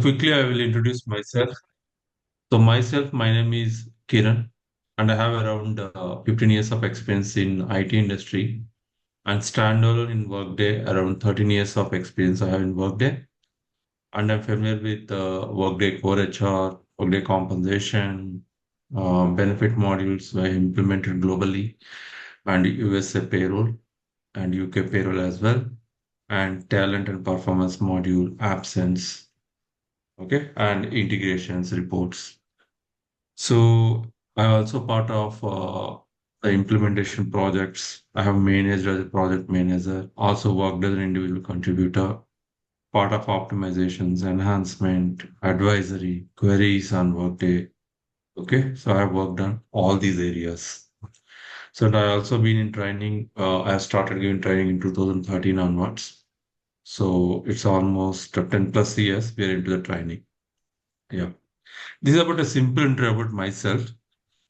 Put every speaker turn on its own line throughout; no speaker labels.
Quickly, I will introduce myself. My name is Kiran, and I have around 15 years of experience in IT industry and standalone in Workday, around 13 years of experience I have in Workday. And I'm familiar with Workday Core HR, Workday Compensation, benefit modules were implemented globally, and USA payroll and UK payroll as well, and talent and performance module, absence, okay, and integrations reports. So I'm also part of the implementation projects. I have managed as a project manager, also worked as an individual contributor, part of optimizations, enhancement, advisory, queries on Workday. Okay, so I have worked on all these areas. So and I also been in training. I started giving training in 2013 onwards. So it's almost 10 plus years we are into the training. Yeah. This is about a simple intro about myself.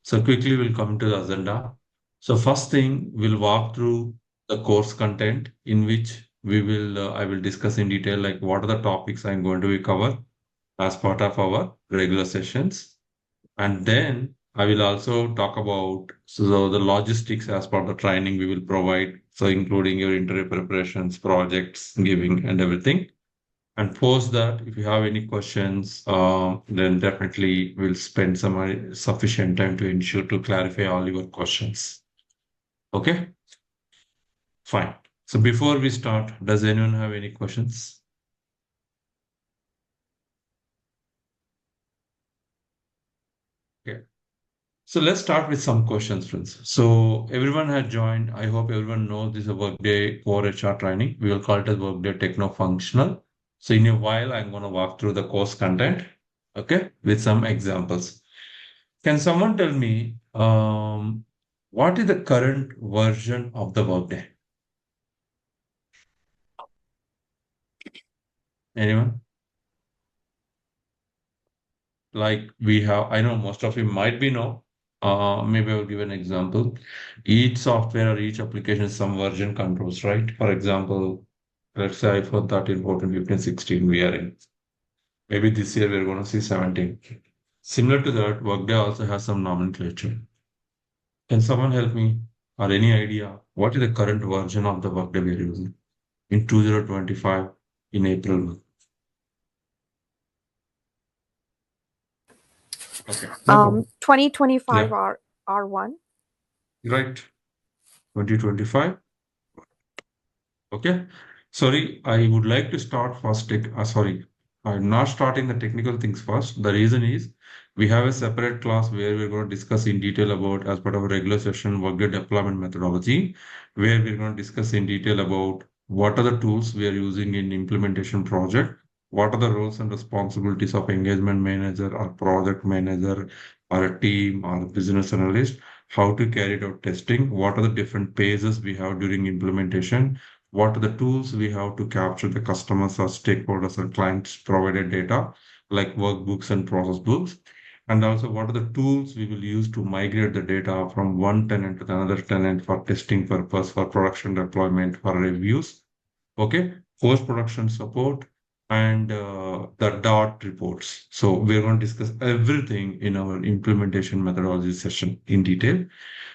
So quickly we'll come to the agenda. So first thing, we'll walk through the course content in which I will discuss in detail like what are the topics I'm going to be cover as part of our regular sessions. And then I will also talk about so the logistics as part of the training we will provide. So including your interview preparations, projects, giving and everything. And post that, if you have any questions, then definitely we'll spend some sufficient time to ensure to clarify all your questions. Okay, fine. So before we start, does anyone have any questions? Okay. So let's start with some questions, friends. So everyone has joined. I hope everyone knows this is a Workday Core HR training. We will call it as Workday Techno Functional. So in a while, I'm going to walk through the course content, okay, with some examples. Can someone tell me what is the current version of the Workday? Anyone? Like we have, I know most of you might be know. Maybe I'll give an example. Each software or each application has some version controls, right? For example, let's say iPhone 13, 14, 15, 16 we are in. Maybe this year we're going to see 17. Similar to that, Workday also has some nomenclature. Can someone help me or any idea what is the current version of the Workday we're using in 2025 in April month? Okay, no problem.
2025
Yeah,
R1.
right. 2025. Okay. Sorry, I would like to start first. Sorry, I'm not starting the technical things first. The reason is we have a separate class where we're going to discuss in detail about, as part of a regular session, Workday deployment methodology, where we're going to discuss in detail about what are the tools we are using in implementation project, what are the roles and responsibilities of engagement manager or project manager or a team or a business analyst, how to carry out testing, what are the different phases we have during implementation, what are the tools we have to capture the customers or stakeholders or clients provided data like workbooks and process books, and also what are the tools we will use to migrate the data from one tenant to another tenant for testing purpose, for production deployment, for reviews. Okay, post production support and the dot reports. So we're going to discuss everything in our implementation methodology session in detail.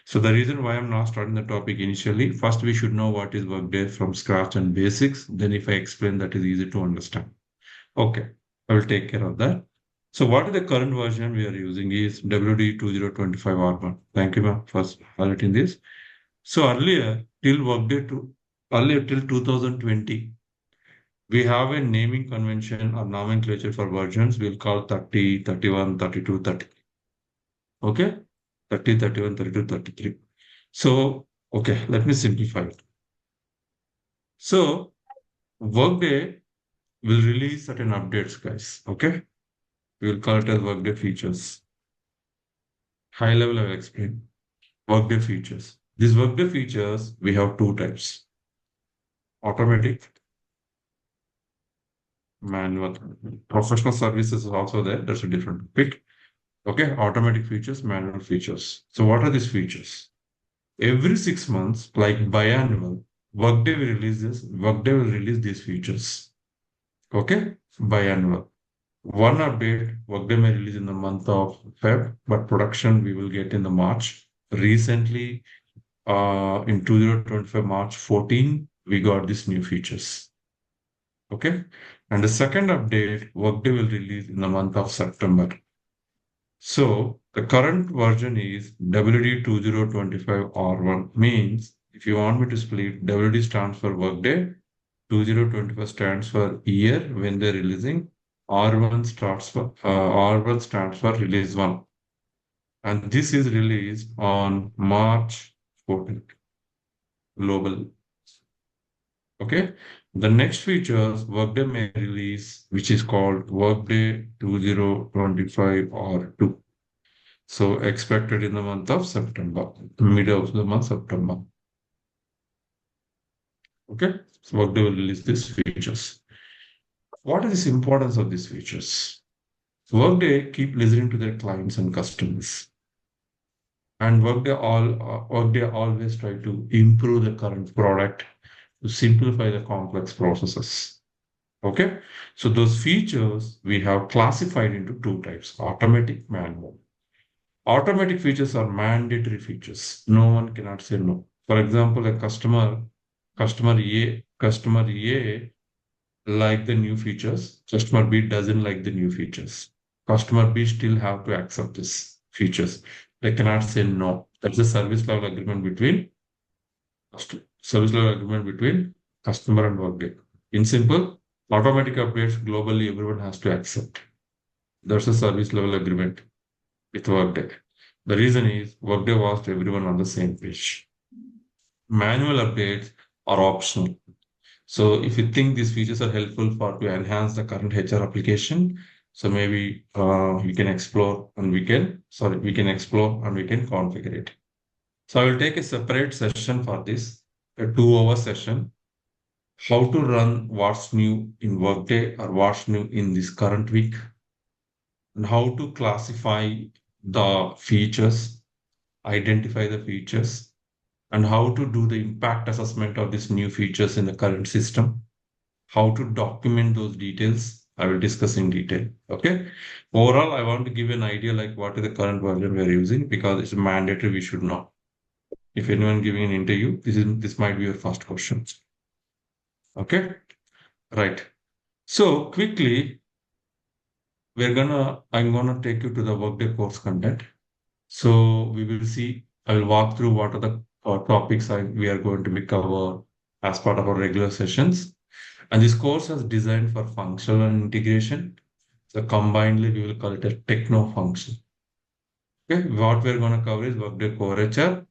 So the reason why I'm not starting the topic initially, first we should know what is Workday from scratch and basics. Then if I explain, that is easy to understand. Okay, I will take care of that. So what is the current version we are using is WD 2025 R1. Thank you, ma'am, for highlighting this. So earlier till 2020, we have a naming convention or nomenclature for versions. We'll call 30, 31, 32, 30. Okay, 30, 31, 32, 33. So, okay, let me simplify it. So, Workday will release certain updates, guys. Okay, we will call it as Workday features. High level, I will explain. Workday features. These Workday features, we have two types: automatic, manual. Professional services is also there. That's a different topic. Okay, automatic features, manual features. So, what are these features? Every 6 months, like biannual, Workday will release these features. Okay, biannual. One update, Workday may release in the month of Feb, but production we will get in the March. Recently, in 2025 March 14, we got these new features. Okay. And the second update, Workday will release in the month of September. So the current version is WD 2025 R1 means if you want me to split, WD stands for Workday, 2025 stands for year when they're releasing, R1 stands for release one. And this is released on March 14th, global. Okay. The next features Workday may release, which is called Workday 2025 R2. So expected in the month of September, mid of the month September. Okay. So Workday will release these features. What is the importance of these features? Workday keep listening to their clients and customers. And Workday always try to improve the current product to simplify the complex processes. Okay, so those features we have classified into two types: automatic, manual. Automatic features are mandatory features. No one cannot say no. For example, customer A like the new features. Customer B doesn't like the new features. Customer B still have to accept this features. They cannot say no. That's a service level agreement between customer and Workday. In simple, automatic updates globally everyone has to accept. There's a service level agreement with Workday. The reason is Workday wants everyone on the same page. Manual updates are optional. So if you think these features are helpful for to enhance the current HR application, so maybe we can explore and we can explore and we can configure it. So I will take a separate session for this, a 2 hour session, how to run what's new in Workday or what's new in this current week, and how to classify the features, identify the features, and how to do the impact assessment of these new features in the current system, how to document those details. I will discuss in detail. Okay. Overall, I want to give an idea like what is the current version we're using because it's mandatory. We should know. If anyone giving an interview, this might be your first question. Okay. Right. So quickly, I'm gonna take you to the Workday course content. So we will see. I will walk through what are the topics we are going to be cover as part of our regular sessions. And this course is designed for functional and integration. So combinedly, we will call it a techno function. Okay, what we're going to cover is Workday Core HR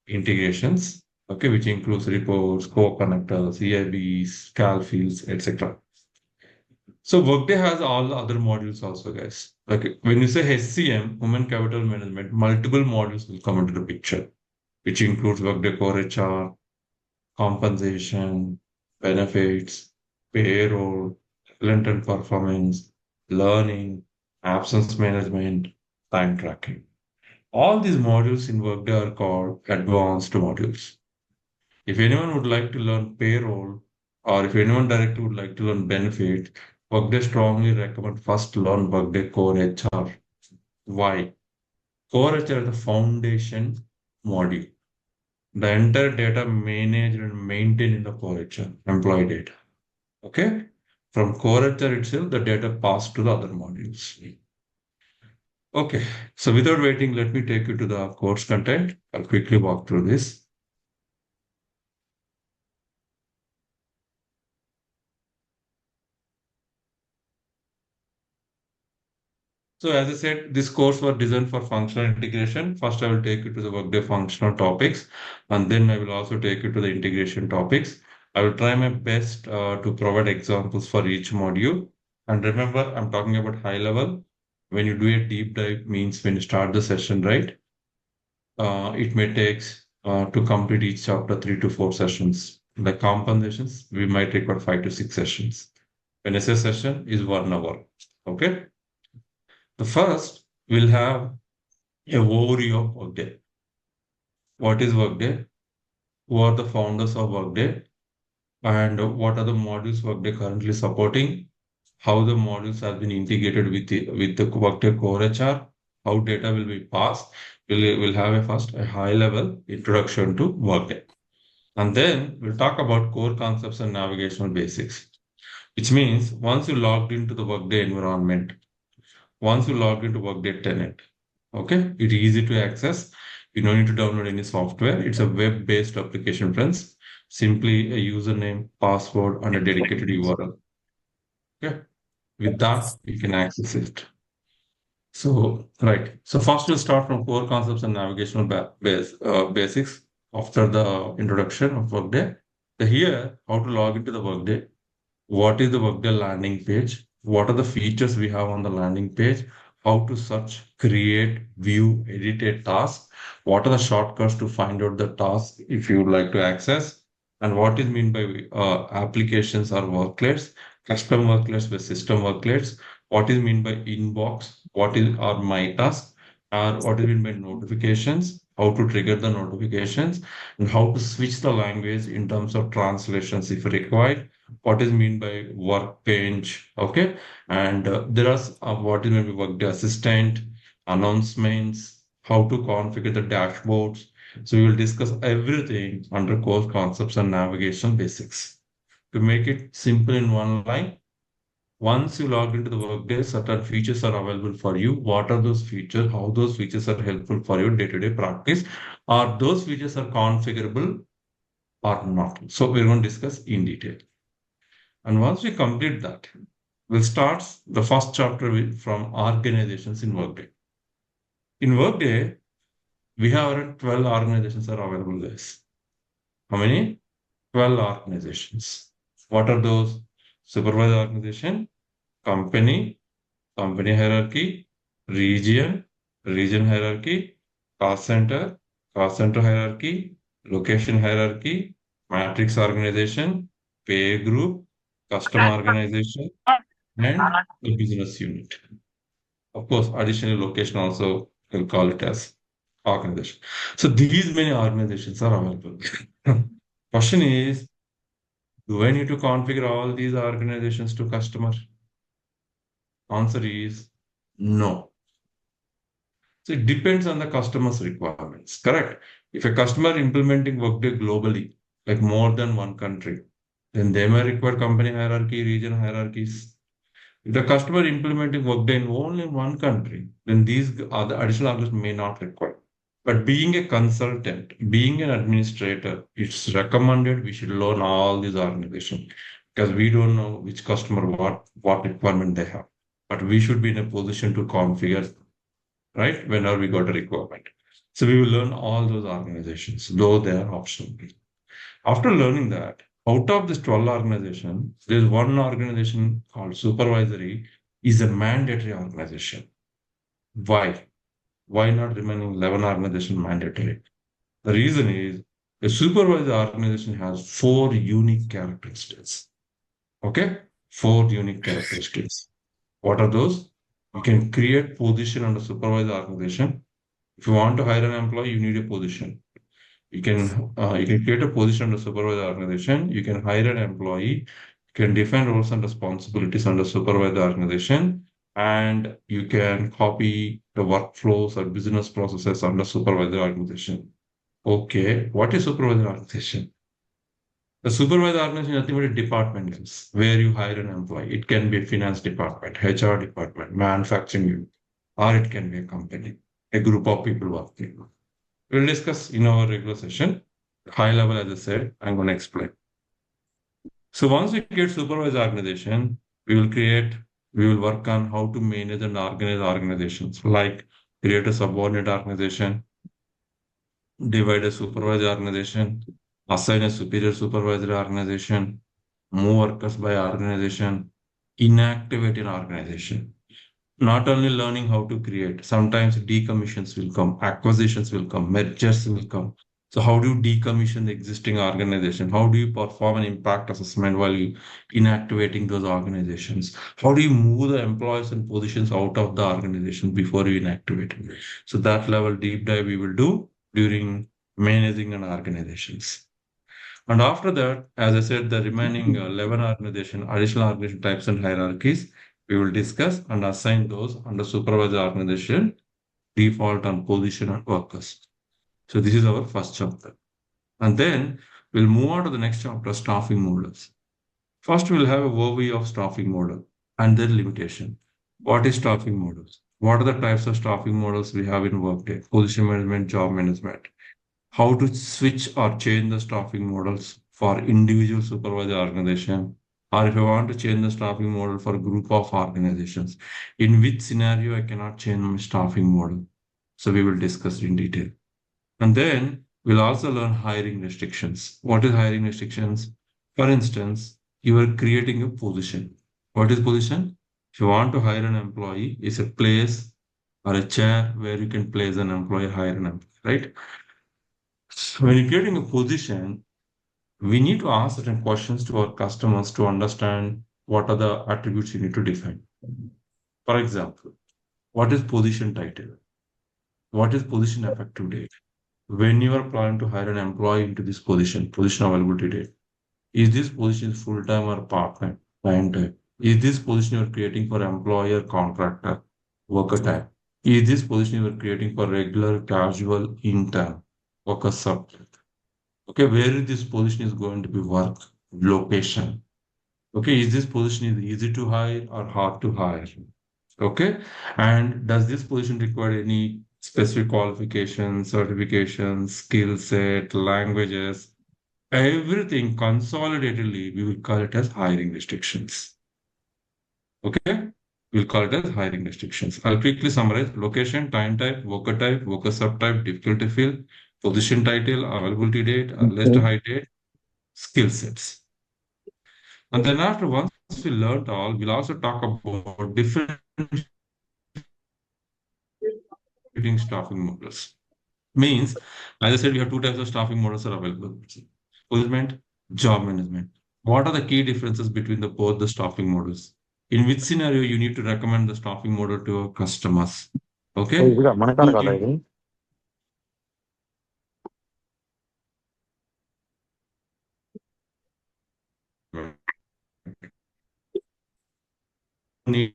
integrations. Okay, which includes reports, core connectors, EIBs, cal fields, etc. So Workday has all the other modules also, guys. Like when you say HCM, Human Capital Management, multiple modules will come into the picture, which includes Workday Core HR, compensation, benefits, payroll, talent and performance, learning, absence management, time tracking. All these modules in Workday are called advanced modules. If anyone would like to learn payroll, or if anyone directly would like to learn benefit, Workday strongly recommend first learn Workday Core HR. Why? Core HR is the foundation module. The entire data managed and maintained in the core HR, employee data. Okay? From core HR itself, the data passed to the other modules. Okay, so without waiting, let me take you to the course content. I'll quickly walk through this. So as I said, this course was designed for functional integration. First, I will take you to the Workday functional topics, and then I will also take you to the integration topics. I will try my best to provide examples for each module. And remember, I'm talking about high level. When you do a deep dive means when you start the session, right? It may take to complete each chapter 3 to 4 sessions. The compensations, we might require 5 to 6 sessions. When I say session is 1 hour. Okay. The first will have a overview of Workday. What is Workday? Who are the founders of Workday? And what are the modules Workday currently supporting? how the modules have been integrated with the Workday core HR, how data will be passed. We'll have a high level introduction to Workday. And then we'll talk about core concepts and navigational basics, which means once you logged into Workday tenant, okay, it's easy to access. You don't need to download any software. It's a web-based application, friends. Simply a username, password, and a dedicated URL. Okay, with that, you can access it. So, right. So first we'll start from core concepts and navigational basics after the introduction of Workday. So here, how to log into the Workday, what is the Workday landing page, what are the features we have on the landing page, how to search, create, view, edit a task, what are the shortcuts to find out the task if you would like to access, and what is mean by applications or worklets, custom worklets with system worklets, what is mean by inbox, what is are my task, or what is mean by notifications, how to trigger the notifications, and how to switch the language in terms of translations if required, what is mean by workbench, okay, and there are what is meant by workday assistant, announcements, how to configure the dashboards. So we will discuss everything under core concepts and navigation basics. To make it simple in one line, once you log into the workday, certain features are available for you. What are those features? How those features are helpful for your day-to-day practice? Are those features are configurable or not? So we're going to discuss in detail. And once we complete that, we'll start the first chapter from organizations in Workday. In Workday, we have around 12 organizations are available there. How many? 12 organizations. What are those? Supervised organization, company, company hierarchy, region, region hierarchy, cost center hierarchy, location hierarchy, matrix organization, pay group, custom organization, and the business unit. Of course, additionally, location also will call it as organization. So these many organizations are available. Question is, do I need to configure all these organizations to customer? Answer is no. So it depends on the customer's requirements. Correct. If a customer implementing Workday globally, like more than one country, then they may require company hierarchy, region hierarchies. If the customer implementing Workday in only one country, then these other additional arguments may not require. But being a consultant, being an administrator, it's recommended we should learn all these organizations because we don't know which customer what requirement they have. But we should be in a position to configure, right? Whenever we got a requirement. So we will learn all those organizations, though they are optional. After learning that, out of this 12 organization, there's one organization called supervisory is a mandatory organization. Why? Why not remaining 11 organization mandatory? The reason is a supervisory organization has four unique characteristics. Okay? Four unique characteristics. What are those? You can create position under supervised organization. If you want to hire an employee, you need a position. You can create a position under supervised organization. You can hire an employee. You can define roles and responsibilities under supervised organization, and you can copy the workflows or business processes under supervised organization. Okay, what is supervised organization? The supervised organization is nothing but a department is where you hire an employee. It can be a finance department, HR department, manufacturing unit, or it can be a company, a group of people working. We'll discuss in our regular session. High level, as I said, I'm going to explain. So once we get supervised organization, we will work on how to manage and organize organizations, like create a subordinate organization, divide a supervised organization, assign a superior supervisory organization, move workers by organization, inactivate an organization. Not only learning how to create, sometimes decommissions will come, acquisitions will come, mergers will come. So how do you decommission the existing organization? How do you perform an impact assessment while you inactivating those organizations? How do you move the employees and positions out of the organization before you inactivate it? So that level deep dive we will do during managing an organizations. And after that, as I said, the remaining 11 additional organization types and hierarchies, we will discuss and assign those under supervisor organization, default and position and workers. So this is our first chapter. And then we'll move on to the next chapter, staffing models. First, we'll have a overview of staffing model and their limitation. What is staffing models? What are the types of staffing models we have in Workday? Position management, job management. How to switch or change the staffing models for individual supervisor organization, or if I want to change the staffing model for a group of organizations, in which scenario I cannot change my staffing model. So we will discuss in detail. And then we'll also learn hiring restrictions. What is hiring restrictions? For instance, you are creating a position. What is position? If you want to hire an employee, it's a place or a chair where you can place an employee, hire an employee, right? So when you're creating a position, we need to ask certain questions to our customers to understand what are the attributes you need to define. For example, what is position title? What is position effective date? When you are planning to hire an employee into this position availability date, is this position full time or part time, time type? Is this position you are creating for employer, contractor, worker type? Is this position you are creating for regular, casual, intern, worker sub? Okay, where is this position is going to be work, location? Okay, is this position is easy to hire or hard to hire? Okay, and does this position require any specific qualifications, certifications, skill set, languages? Everything consolidatedly, we will call it as hiring restrictions. Okay, we'll call it as hiring restrictions. I'll quickly summarize: location, type, worker subtype, difficulty fill, position title, availability date, earliest
Okay.
hire date, skill sets. And then after once we learned all, we'll also talk about different staffing models. Means, as I said, we have two types of staffing models are available. Fulfillment, job management. What are the key differences between the both the staffing models? In which scenario you need to recommend the staffing model to your customers? Okay?
ఇదిగా మన కాడ
Who
కదా
need
ఇది.
need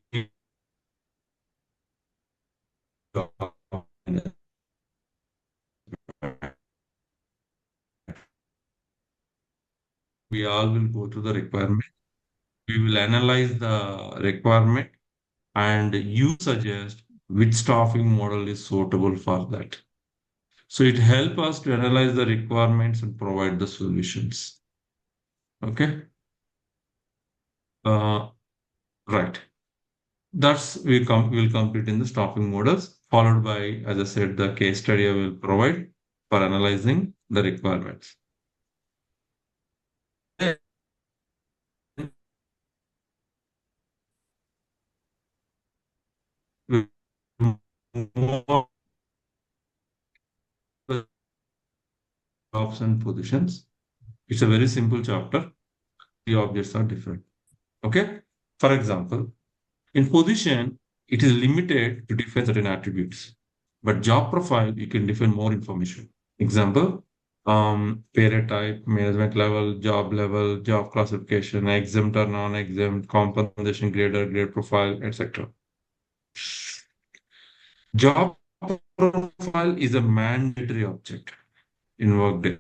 we all will go through the requirement. We will analyze the requirement and you suggest which staffing model is suitable for that. So it helps us to analyze the requirements and provide the solutions. Okay. Uh, right. That's will complete in the staffing models, followed by, as I said, the case study I will provide for analyzing the requirements. Then we move on to jobs and positions. It's a very simple chapter. The objects are different. Okay. For example, in position, it is limited to define certain attributes, but job profile, you can define more information. Example, pay rate type, management level, job classification, exempt or non-exempt, compensation grade or grade profile, etc. Job profile is a mandatory object in Workday.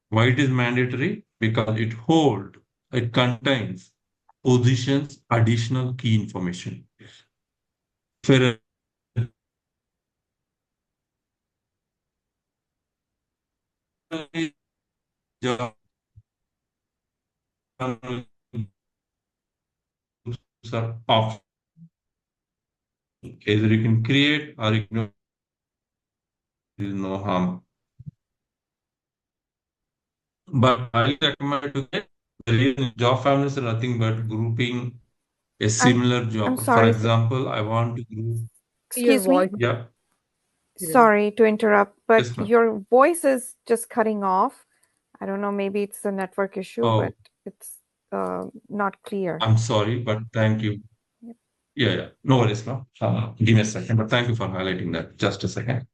Why it is mandatory? Because it contains positions, additional key information. For a job are off. Either you can create or ignore. There is no harm. But I recommend to get the reason job families are nothing but grouping a
I'm
similar
I'm
job. For
sorry.
example, I want to group.
Your
Excuse me.
voice.
Yeah,
Sorry to interrupt, but
yes, ma'am.
your voice is just cutting off. I don't know, maybe it's a network issue,
Oh,
but it's not clear.
I'm sorry, but thank you.
Yep.
Yeah. No worries, ma'am. Give me a second, but thank you for highlighting that. Just a second.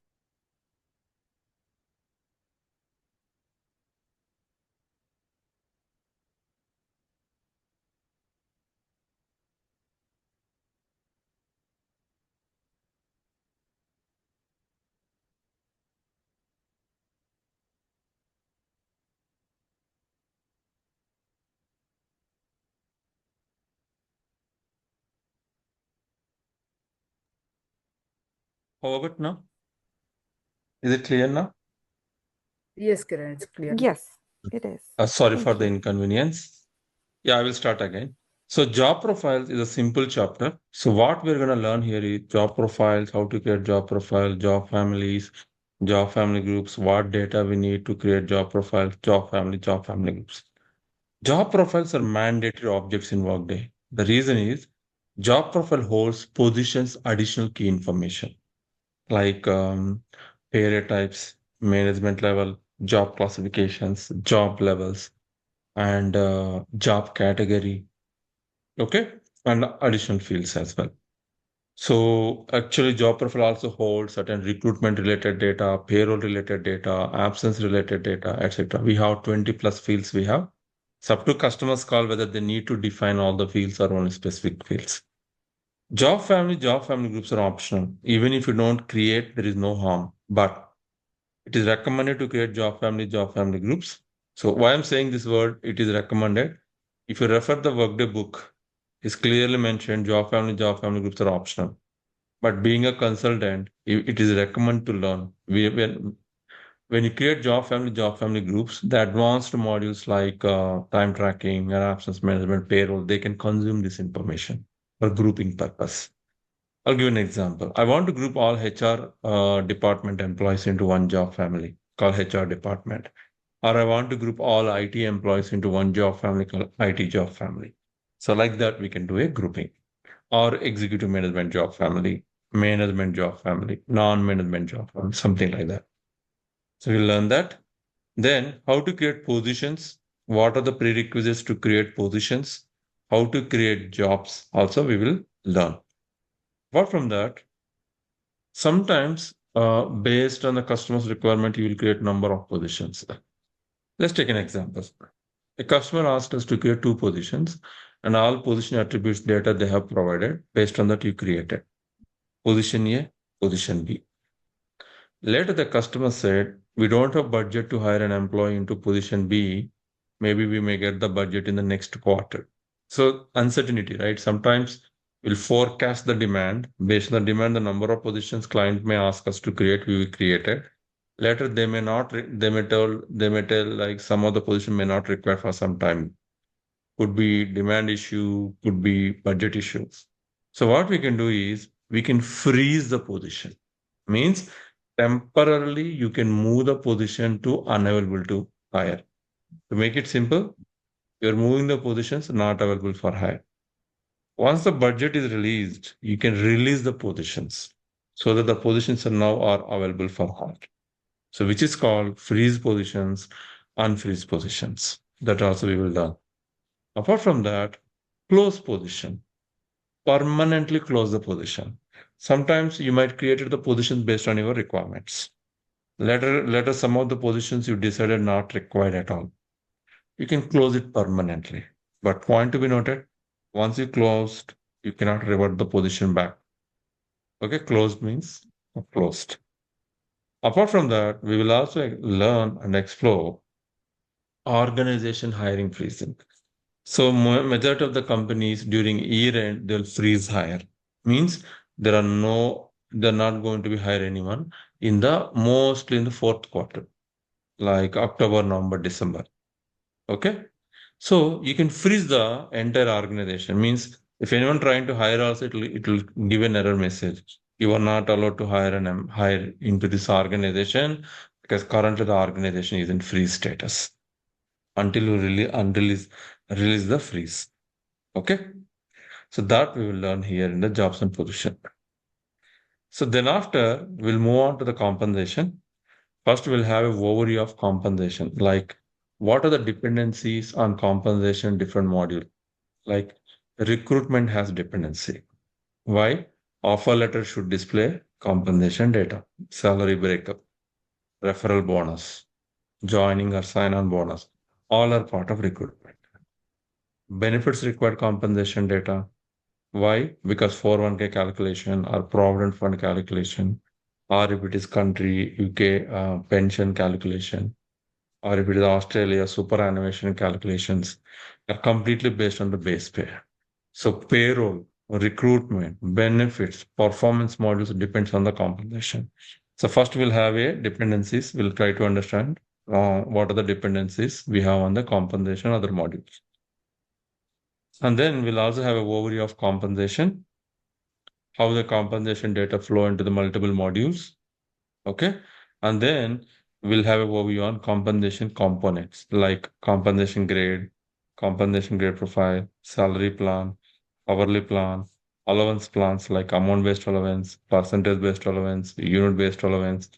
How about now? Is it clear now?
Yes, Kiran, it's clear.
Yes, it is.
Sorry for
Thank
the
you.
inconvenience. Yeah, I will start again. So job profiles is a simple chapter. So what we're going to learn here is job profiles, how to create job profile, job families, job family groups, what data we need to create job profiles, job family groups. Job profiles are mandatory objects in Workday. The reason is job profile holds positions additional key information like pay rate types, management level, job classifications, job levels, and job category. Okay, and additional fields as well. So actually, job profile also holds certain recruitment related data, payroll related data, absence related data, etc. We have 20 plus fields we have. It's up to customers call whether they need to define all the fields or only specific fields. Job family groups are optional. Even if you don't create, there is no harm. But it is recommended to create job family groups. So why I'm saying this word, it is recommended. If you refer the Workday book, it's clearly mentioned job family groups are optional. But being a consultant, it is recommended to learn. When you create job family groups, the advanced modules like time tracking and absence management, payroll, they can consume this information for grouping purpose. I'll give an example. I want to group all HR department employees into one job family called HR department. Or I want to group all IT employees into one job family called IT job family. So like that, we can do a grouping or executive management job family, non-management job family, something like that. So we'll learn that. Then how to create positions. What are the prerequisites to create positions? How to create jobs. Also, we will learn. Apart from that, sometimes, based on the customer's requirement, you will create number of positions. Let's take an example. A customer asked us to create two positions, and all position attributes data they have provided. Based on that, you created position A, position B. Later, the customer said, "We don't have budget to hire an employee into position B. Maybe we may get the budget in the next quarter." So, uncertainty, right? Sometimes we'll forecast the demand. Based on the demand, the number of positions client may ask us to create, we will create it. Later, they may not, they may tell like some of the position may not require for some time. Could be demand issue, could be budget issues. So what we can do is we can freeze the position. Means temporarily you can move the position to unavailable to hire. To make it simple, you're moving the positions not available for hire. Once the budget is released, you can release the positions so that the positions are now are available for hire. So which is called freeze positions, unfreeze positions. That also we will learn. Apart from that, close position. Permanently close the position. Sometimes you might create the position based on your requirements. Later, some of the positions you decided not required at all. You can close it permanently. But point to be noted, once you closed, you cannot revert the position back. Okay, closed means closed. Apart from that, we will also learn and explore organization hiring freezing. So majority of the companies during year end, they'll freeze hire. Means they're not going to be hire anyone mostly in the fourth quarter, like October, November, December. Okay. So you can freeze the entire organization. Means if anyone trying to hire also, it will give an error message. You are not allowed to hire into this organization because currently the organization is in freeze status until you release the freeze. Okay. So that we will learn here in the jobs and position. So then after we'll move on to the compensation. First, we'll have an overview of compensation, like what are the dependencies on compensation different module. Like recruitment has dependency. Why? Offer letter should display compensation data, salary breakup, referral bonus, joining or sign-on bonus. All are part of recruitment. Benefits required compensation data. Why? Because 401k calculation or provident fund calculation, or if it is country, UK pension calculation, or if it is Australia superannuation calculations, are completely based on the base pay. So payroll, recruitment, benefits, performance modules depends on the compensation. So first we'll have a dependencies. We'll try to understand what are the dependencies we have on the compensation other modules. And then we'll also have an overview of compensation, how the compensation data flow into the multiple modules. Okay. And then we'll have an overview on compensation components like compensation grade profile, salary plan, hourly plan, allowance plans like amount-based allowance, percentage-based allowance, unit-based allowance,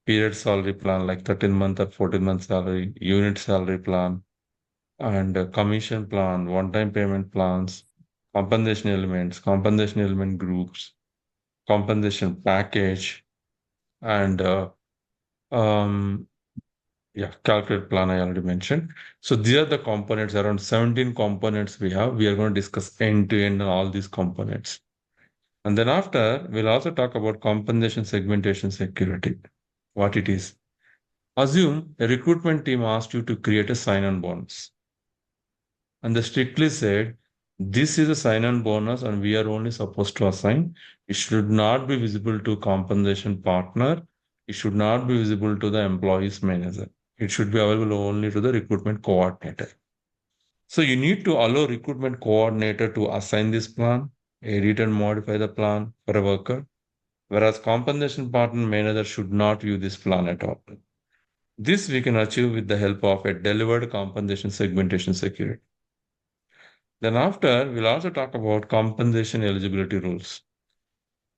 period salary plan like 13-month or 14-month salary, unit salary plan, and commission plan, one-time payment plans, compensation element groups, compensation package, and um, calculate plan I already mentioned. So these are the components, around 17 components we have. We are going to discuss end to end on all these components. And then after, we'll also talk about compensation segmentation security, what it is. Assume a recruitment team asked you to create a sign-on bonus. And they strictly said, this is a sign-on bonus and we are only supposed to assign. It should not be visible to compensation partner. It should not be visible to the employee's manager. It should be available only to the recruitment coordinator. So you need to allow recruitment coordinator to assign this plan, edit and modify the plan for a worker, whereas compensation partner manager should not view this plan at all. This we can achieve with the help of a delivered compensation segmentation security. Then after, we'll also talk about compensation eligibility rules.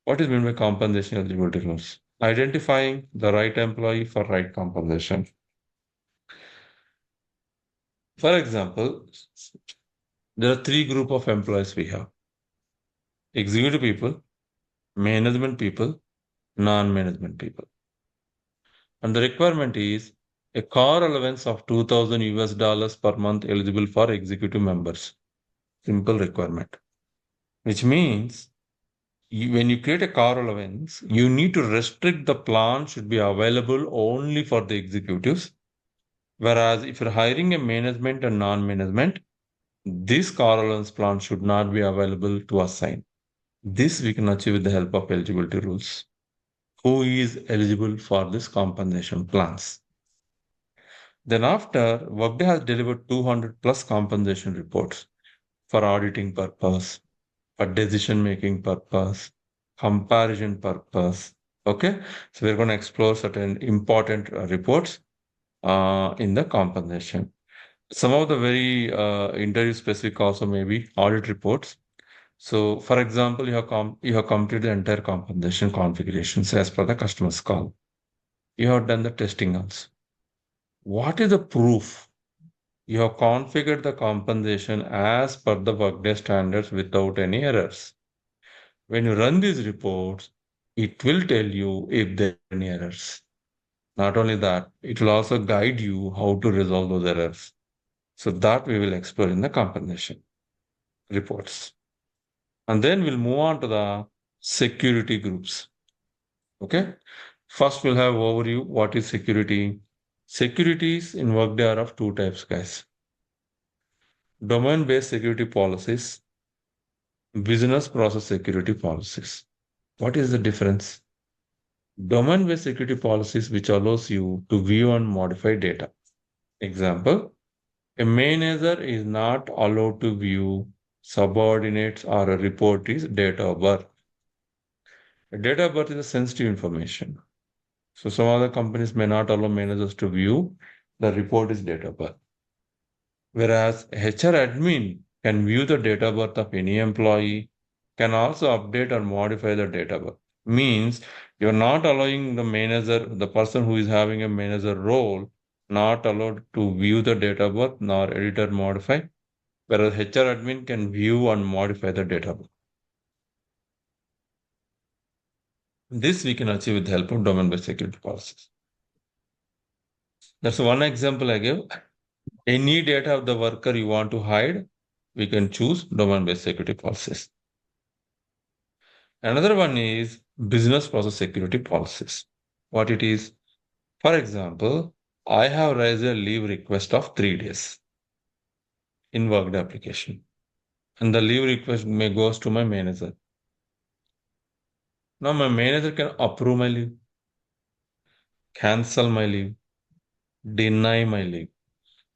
What is meant by compensation eligibility rules? Identifying the right employee for right compensation. For example, there are three groups of employees we have: executive people, management people, non-management people. And the requirement is a car allowance of 2000 US dollars per month eligible for executive members. Simple requirement, which means when you create a car allowance, you need to restrict the plan should be available only for the executives. Whereas if you're hiring a management and non-management, this car allowance plan should not be available to assign. This we can achieve with the help of eligibility rules. Who is eligible for this compensation plans? Then after, Workday has delivered 200 plus compensation reports for auditing purpose, for decision-making purpose, comparison purpose. Okay, so we're going to explore certain important reports in the compensation. Some of the very interview specific also maybe audit reports. So, for example, you have completed the entire compensation configurations as per the customer's call. You have done the testing also. What is the proof? You have configured the compensation as per the Workday standards without any errors. When you run these reports, it will tell you if there are any errors. Not only that, it will also guide you how to resolve those errors. So that we will explore in the compensation reports. And then we'll move on to the security groups. Okay. First, we'll have overview. What is security? Securities in Workday are of two types, guys. Domain-based security policies, business process security policies. What is the difference? Domain-based security policies, which allows you to view and modify data. Example, a manager is not allowed to view subordinates or a reportee's date of birth. A date of birth is a sensitive information. So some other companies may not allow managers to view the reportee's date of birth. Whereas HR admin can view the date of birth of any employee, can also update or modify the date of birth. Means you're not allowing the manager, the person who is having a manager role, not allowed to view the date of birth nor edit or modify, whereas HR admin can view and modify the date of birth. This we can achieve with the help of domain-based security policies. That's one example I gave. Any data of the worker you want to hide, we can choose domain-based security policies. Another one is business process security policies. What it is? For example, I have raised a leave request of 3 days in Workday application. and the leave request may goes to my manager. Now my manager can approve my leave, cancel my leave, deny my leave,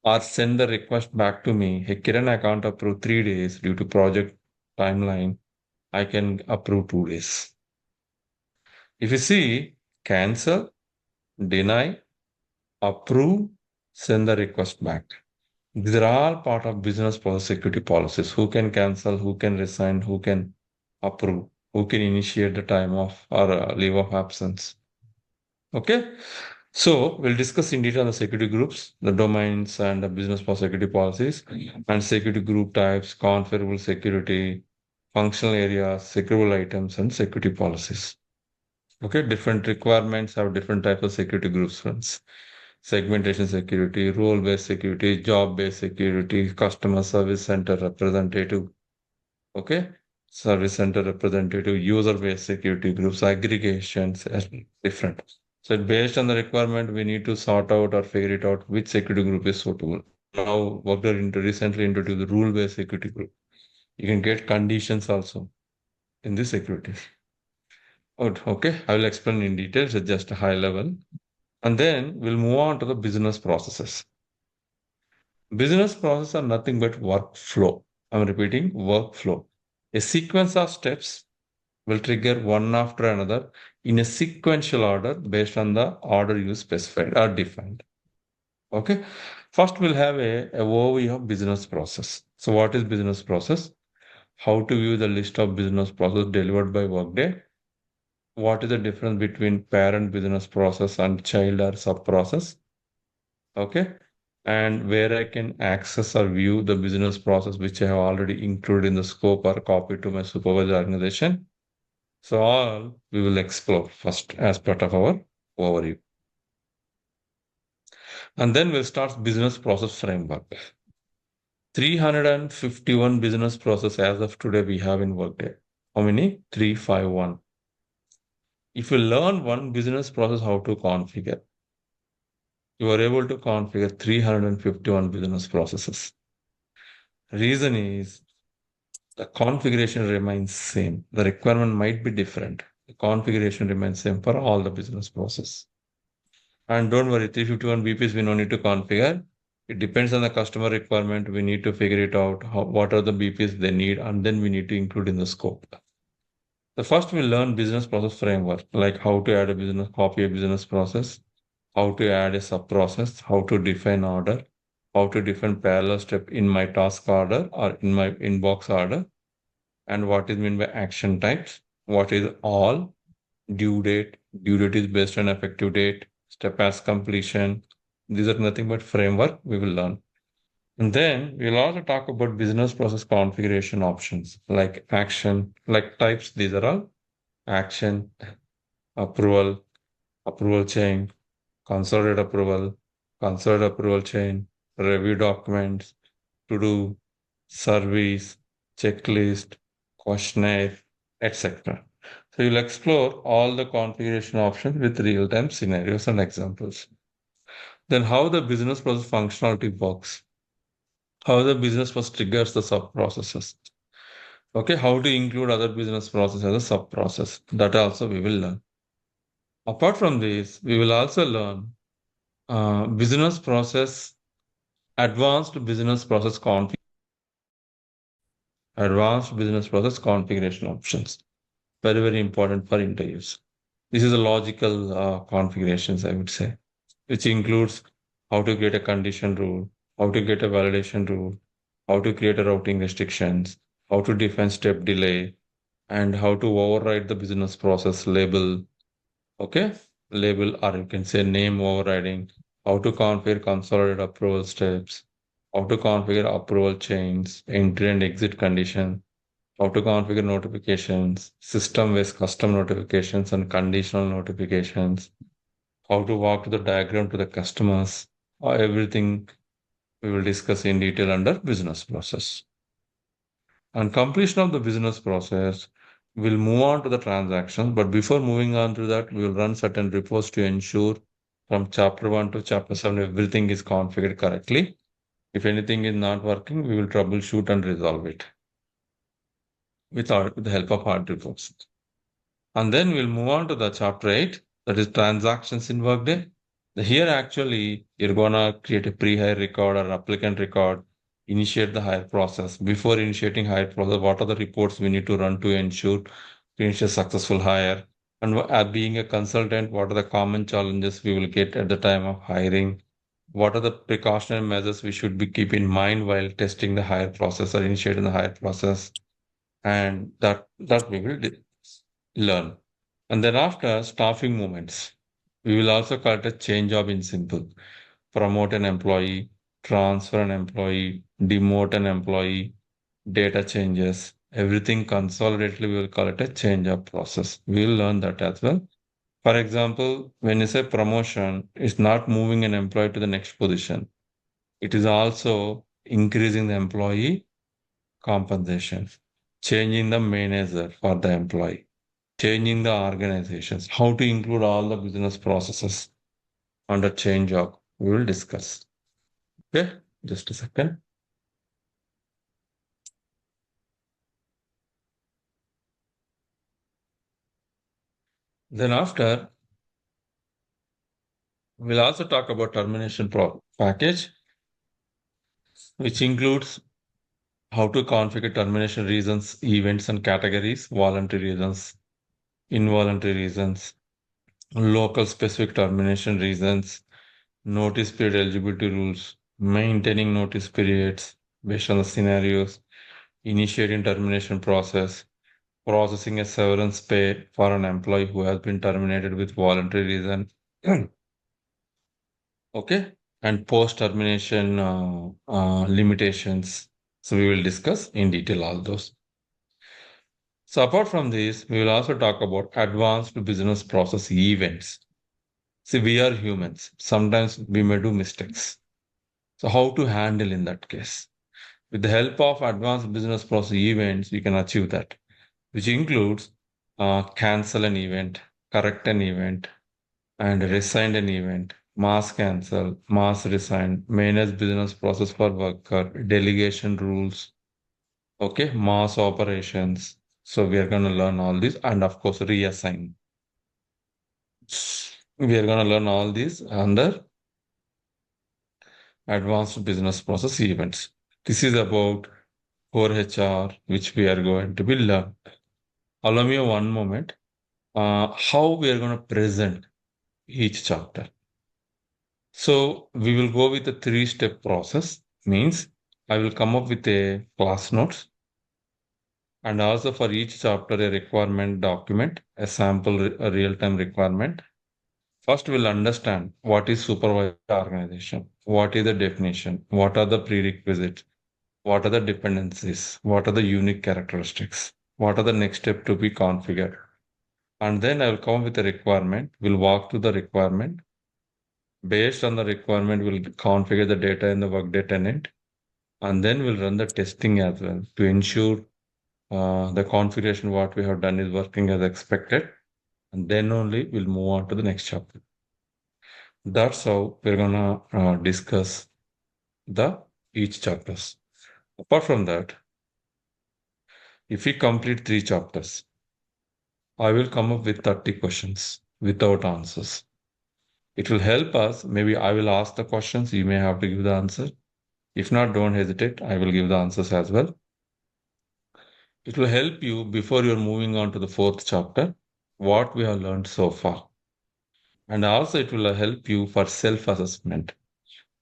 or send the request back to me. Hey, Kiran, I can't approve 3 days due to project timeline. I can approve 2 days. If you see, cancel, deny, approve, send the request back. These are all part of business process security policies. Who can cancel, who can resign, who can approve, who can initiate the time off or leave of absence. Okay. So we'll discuss in detail the security groups, the domains and the business process security policies and security group types, configurable security, functional areas, secureable items and security policies. Okay. Different requirements have different types of security groups, friends. Segmentation security, role-based security, job-based security, customer service center representative, okay? Service center representative, user-based security groups, aggregations, different. So based on the requirement, we need to sort out or figure it out which security group is suitable. Now, Workday recently introduced the rule-based security group. You can get conditions also in this security. Okay, I will explain in detail, so just a high level. And then we'll move on to the business processes. Business processes are nothing but workflow. I'm repeating workflow. A sequence of steps will trigger one after another in a sequential order based on the order you specified or defined. Okay. First, we'll have a overview of business process. So, what is business process? How to view the list of business process delivered by Workday? What is the difference between parent business process and child or sub process? Okay. And where I can access or view the business process which I have already included in the scope or copy to my supervisor organization. So all we will explore first as part of our overview. And then we'll start business process framework. 351 business process as of today we have in Workday. How many? 351. If you learn one business process how to configure, you are able to configure 351 business processes. Reason is the configuration remains same. The requirement might be different. The configuration remains same for all the business process. And don't worry, 351 BPs we no need to configure. It depends on the customer requirement. We need to figure it out. What are the BPs they need, and then we need to include in the scope. The first we learn business process framework, like how to add a business copy a business process, how to add a sub process, how to define order, how to define parallel step in my task order or in my inbox order, and what is meant by action types, what is all, due date is based on effective date, step as completion. These are nothing but framework we will learn. And then we'll also talk about business process configuration options like action, like types. These are all action, approval, approval chain, consolidate approval chain, review documents, to do, service, checklist, questionnaire, etc. So you'll explore all the configuration options with real-time scenarios and examples. Then how the business process functionality works, how the business process triggers the sub-processes. Okay, how to include other business process as a sub-process. That also we will learn. Apart from this, we will also learn business process, advanced business process configuration options. Very, very important for interviews. This is a logical configurations, I would say, which includes how to create a condition rule, how to get a validation rule, how to create a routing restrictions, how to define step delay, and how to override the business process label. Okay, label, or you can say name overriding, how to configure consolidate approval steps, how to configure approval chains, entry and exit condition, how to configure notifications, system-based custom notifications and conditional notifications, how to walk to the diagram to the customers, everything we will discuss in detail under business process. On completion of the business process, we'll move on to the transactions. But before moving on to that, we will run certain reports to ensure from chapter 1 to chapter 7, everything is configured correctly. If anything is not working, we will troubleshoot and resolve it. with the help of hard reports. And then we'll move on to the chapter 8, that is transactions in Workday. Here, actually, you're going to create a pre-hire record or applicant record, initiate the hire process. Before initiating hire process, what are the reports we need to run to ensure to ensure successful hire? And being a consultant, what are the common challenges we will get at the time of hiring? What are the precautionary measures we should be keep in mind while testing the hire process or initiating the hire process? And that we will learn. And then after staffing movements, we will also cut a change job in simple. Promote an employee, transfer an employee, demote an employee, data changes, everything consolidatedly, we will call it a change up process. We will learn that as well. For example, when you say promotion, it's not moving an employee to the next position. It is also increasing the employee compensation, changing the manager for the employee, changing the organizations, how to include all the business processes under change org. We will discuss. Okay, just a second. Then after, we'll also talk about termination package, which includes how to configure termination reasons, events and categories, voluntary reasons, involuntary reasons, local specific termination reasons, notice period eligibility rules, maintaining notice periods based on the scenarios, initiating termination process, processing a severance pay for an employee who has been terminated with voluntary reason. Okay, and post termination limitations. So we will discuss in detail all those. So apart from this, we will also talk about advanced business process events. See, we are humans. Sometimes we may do mistakes. So how to handle in that case? With the help of advanced business process events, we can achieve that, which includes cancel an event, correct an event, and resign an event, mass cancel, mass resign, manage business process for worker, delegation rules, okay, mass operations. So we are going to learn all this, and of course, reassign. We are going to learn all these under advanced business process events. This is about core HR, which we are going to be learned. Allow me one moment. How we are going to present each chapter. So we will go with a three-step process. Means I will come up with a class notes and also for each chapter a requirement document, a sample, a real-time requirement. First, we'll understand what is supervised organization, what is the definition, what are the prerequisites, what are the dependencies, what are the unique characteristics, what are the next step to be configured. And then I will come with a requirement. We'll walk through the requirement. Based on the requirement, we'll configure the data in the Workday tenant, and then we'll run the testing as well to ensure the configuration what we have done is working as expected. And then only we'll move on to the next chapter. That's how we're gonna discuss the each chapters. Apart from that, if we complete 3 chapters, I will come up with 30 questions without answers. It will help us. Maybe I will ask the questions, you may have to give the answer. If not, don't hesitate. I will give the answers as well. It will help you before you're moving on to the 4th chapter, what we have learned so far. And also it will help you for self-assessment,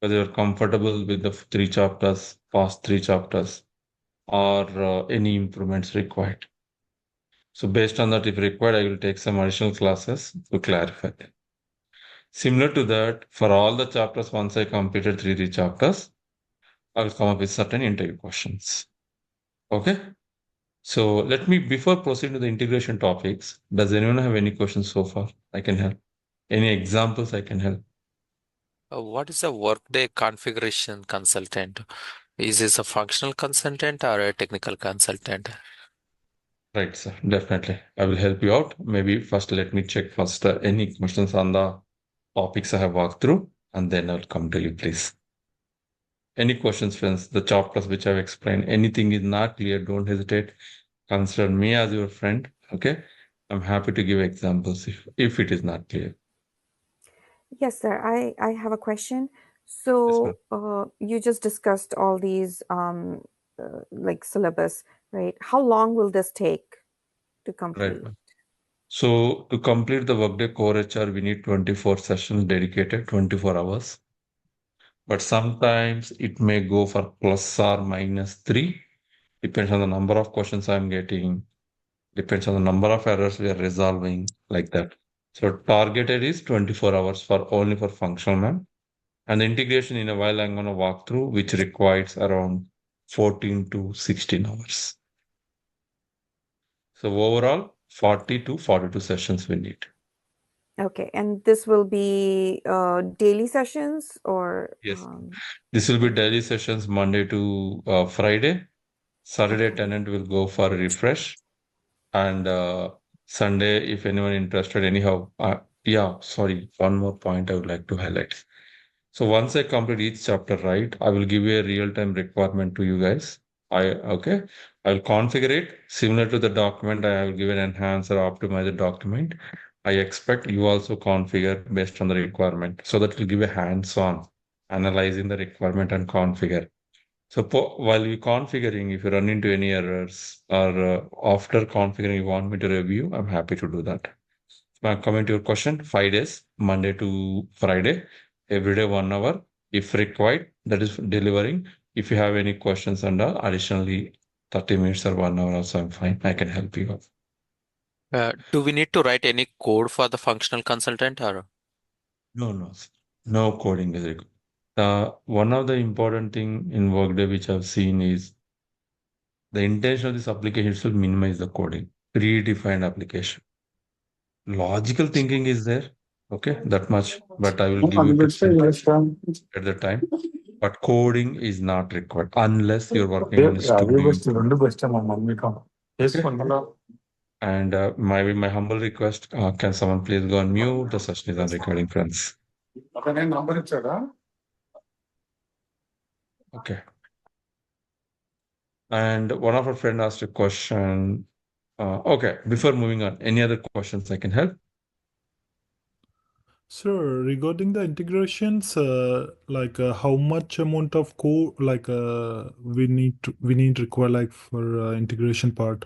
whether you're comfortable with the 3 chapters, past 3 chapters, or any improvements required. So based on that, if required, I will take some additional classes to clarify. Similar to that, for all the chapters, once I completed 3 chapters, I will come up with certain interview questions. Okay. So let me, before proceeding to the integration topics, does anyone have any questions so far? I can help. Any examples I can help?
What is a Workday configuration consultant? Is this a functional consultant or a technical consultant?
Right, sir. Definitely. I will help you out. Maybe first let me check first any questions on the topics I have walked through, and then I'll come to you, please. Any questions, friends? The chapters which I've explained, anything is not clear, don't hesitate. consider me as your friend. Okay. I'm happy to give examples if it is not clear.
Yes, sir. I have a question.
Yes, ma'am.
So you just discussed all these like syllabus, right? How long will this take to
Right,
complete?
ma'am. So to complete the Workday Core HR, we need 24 sessions dedicated, 24 hours. But sometimes it may go for plus or minus 3. Depends on the number of questions I'm getting, depends on the number of errors we are resolving, like that. So targeted is 24 hours for only for functional ma'am. And the integration in a while I'm going to walk through, which requires around 14 to 16 hours. So overall, 40 to 42 sessions we need.
Okay, and this will be daily sessions or
Yes. This will be
okay.
daily sessions Monday to Friday. Saturday
Okay.
tenant will go for a refresh. And Sunday, if anyone interested, anyhow, yeah, sorry, one more point I would like to highlight. So once I complete each chapter, right, I will give you a real-time requirement to you guys. Okay, I will configure it similar to the document. I will give an enhance or optimize document. I expect you also configure based on the requirement so that will give a hands-on analyzing the requirement and configure. So while you configuring, if you run into any errors or after configuring, you want me to review, I'm happy to do that. Now, coming to your question, 5 days, Monday to Friday, every day 1 hour. If required, that is delivering. If you have any questions and additionally 30 minutes or 1 hour also, I'm fine. I can help you out.
Do we need to write any code for the functional consultant or?
No, no, no coding is required. One of the important thing in Workday which I've seen is the intention of this application is to minimize the coding, predefined application. Logical thinking is there, okay, that much, but I will give you tips and tricks at the time. But coding is not required unless you're working in a studio. Okay? And my humble request, can someone please go on mute? The session is on recording, friends. Okay. And one of our friend asked a question. Okay, before moving on, any other questions I can help?
Sir, regarding the integrations, how much amount of code we need require like for integration part?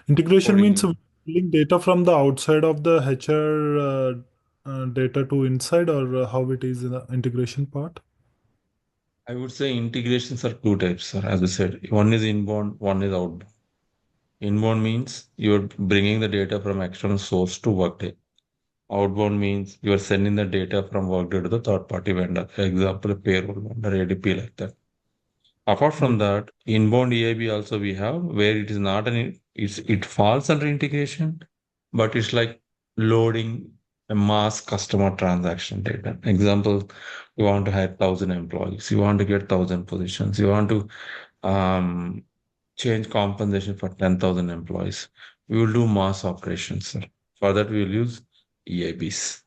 Integration means
Coding,
pulling data from the outside of the HR data to inside, or how it is in the integration part?
I would say integrations are two types, sir. As I said, one is inbound, one is outbound. Inbound means you're bringing the data from external source to Workday. Outbound means you are sending the data from Workday to the third party vendor, for example, a payroll vendor, ADP, like that. Apart
Yeah.
from that, inbound EIB also we have where it is not it falls under integration, but it's like loading a mass customer transaction data. Example, you want to hire 1,000 employees, you want to get 1,000 positions, you want to um, change compensation for 10,000 employees. We will do mass operations, sir. For that, we will use EIBs.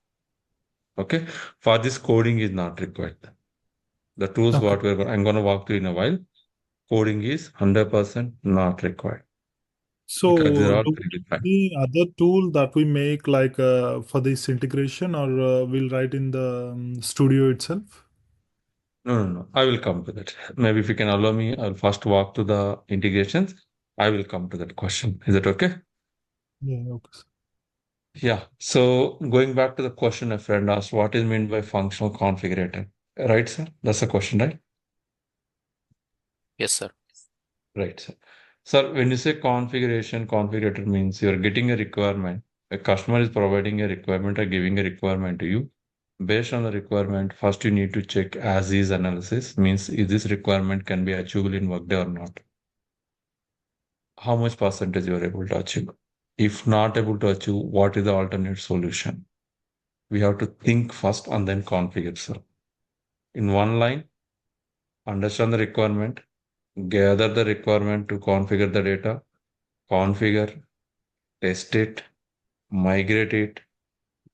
Okay. For this, coding is not required. The tools
Okay.
what I'm going to walk through in a while, coding is 100% not required because they're
So,
all
do we
predefined.
need any other tool that we make like for this integration, or we'll write in the studio itself?
No, no, no. I will come to that. Maybe if you can allow me, I'll first walk to the integrations. I will come to that question. Is it okay?
Yeah. Okay.
Yeah. So going back to the question a friend asked, what is meant by functional configurator? Right, sir? That's the question, right?
Yes, sir.
Right, sir. Sir, when you say configuration, configurator means you're getting a requirement. A customer is providing a requirement or giving a requirement to you. Based on the requirement, first you need to check as is analysis, means is this requirement can be achievable in Workday or not. How much percentage you are able to achieve? If not able to achieve, what is the alternate solution? We have to think first and then configure, sir. In one line, understand the requirement, gather the requirement to configure the data, configure, test it, migrate it,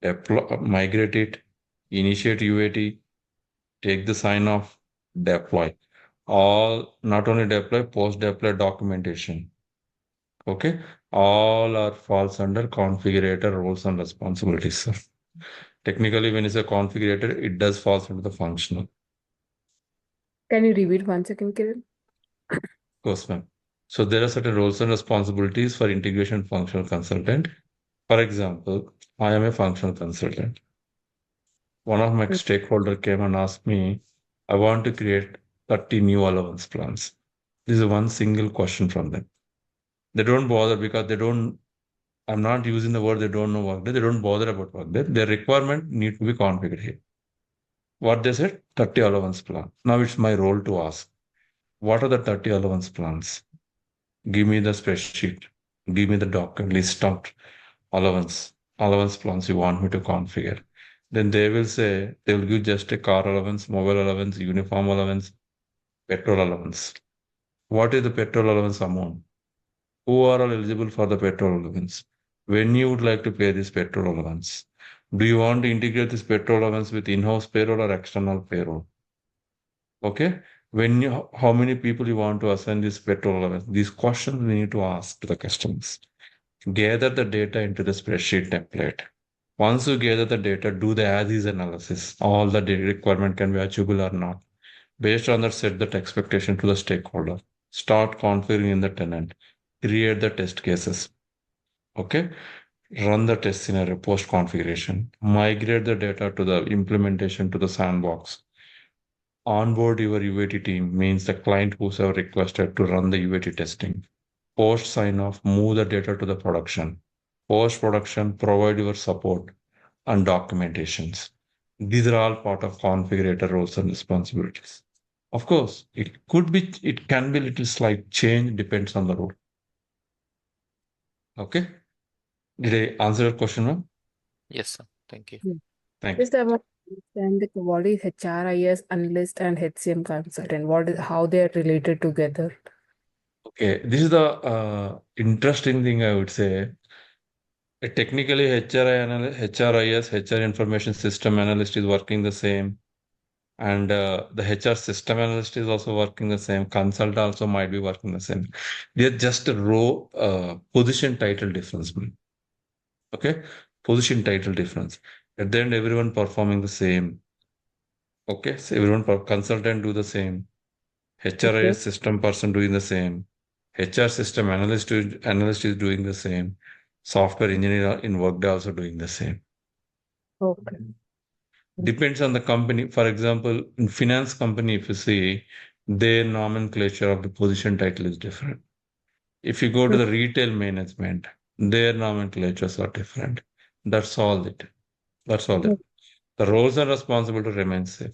deploy, migrate it, initiate UAT, take the sign off, deploy. All not only deploy, post deploy documentation. Okay, all are falls under configurator roles and responsibilities, sir. Technically, when it's a configurator, it does falls under the functional.
Can you repeat once again, Kiran?
Of course, ma'am. So there are certain roles and responsibilities for integration functional consultant. For example, I am a functional consultant. One of my
Mm.
stakeholder came and asked me, I want to create 30 new allowance plans. This is one single question from them. They don't bother because they don't, I'm not using the word they don't know Workday. They don't bother about Workday. Their requirement need to be configured here. What they said, 30 allowance plan. Now it's my role to ask, what are the 30 allowance plans? Give me the spreadsheet. Give me the document list of allowance plans you want me to configure. Then they will say, they will give just a car allowance, mobile allowance, uniform allowance, petrol allowance. What is the petrol allowance amount? Who are all eligible for the petrol allowance? When you would like to pay this petrol allowance? Do you want to integrate this petrol allowance with in-house payroll or external payroll? Okay. How many people you want to assign this petrol allowance? These questions we need to ask to the customers. Gather the data into the spreadsheet template. Once you gather the data, do the as-is analysis. All the data requirement can be achievable or not. Based on that, set that expectation to the stakeholder. Start configuring in the tenant. Create the test cases. Okay. Run the test scenario post configuration. Migrate the data to the implementation to the sandbox. Onboard your UAT team means the client who's have requested to run the UAT testing. Post sign off, move the data to the production. Post production, provide your support and documentations. These are all part of configurator roles and responsibilities. Of course, it can be little slight change, depends on the role. Okay. Did I answer your question, ma'am?
Yes, sir. Thank you.
Yeah.
Thank you.
Just I want to understand like, what is HRIS analyst and HCM consultant? How they are related together?
Okay, this is the interesting thing I would say. Technically, HRIS, HR Information System Analyst is working the same, and the HR System Analyst is also working the same. Consult also might be working the same. They're just a row position title difference. Okay, position title difference. At the end, everyone performing the same. Okay, so everyone consultant do the same.
Okay.
HRIS system person doing the same. HR system analyst is doing the same. Software engineer in Workday also doing the same.
Okay.
Depends on the company. For example, in finance company, if you see, their nomenclature of the position title is different. If you go to the retail management, their nomenclatures are different. That's all it. That's all it. The roles and responsibility remain same.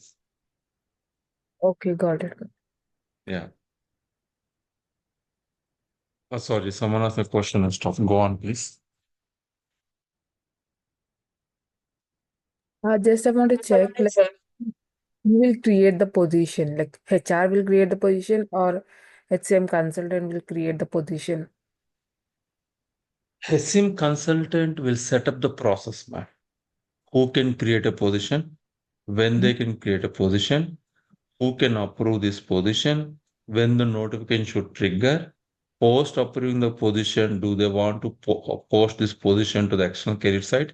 Okay, got it.
Yeah. Oh, sorry, someone asked a question and stop. Go on, please.
Just I want to check, like, who will create the position? Like HR will create the position or HCM consultant will create the position?
HCM consultant will set up the process map. Who can create a position, when they can create a position, who can approve this position, when the notification should trigger, post approving the position, do they want to post this position to the external career site?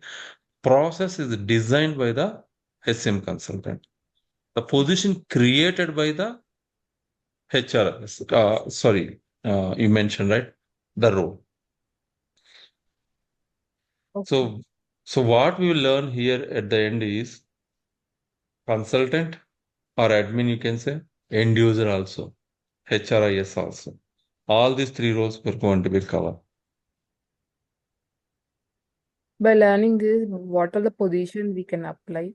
Process is designed by the HCM consultant. The position created by the HR, you mentioned, right? The role.
Okay.
So what we will learn here at the end is consultant or admin, you can say, end user also, HRIS also. All these three roles were going to be covered.
By learning this, what are the position we can apply?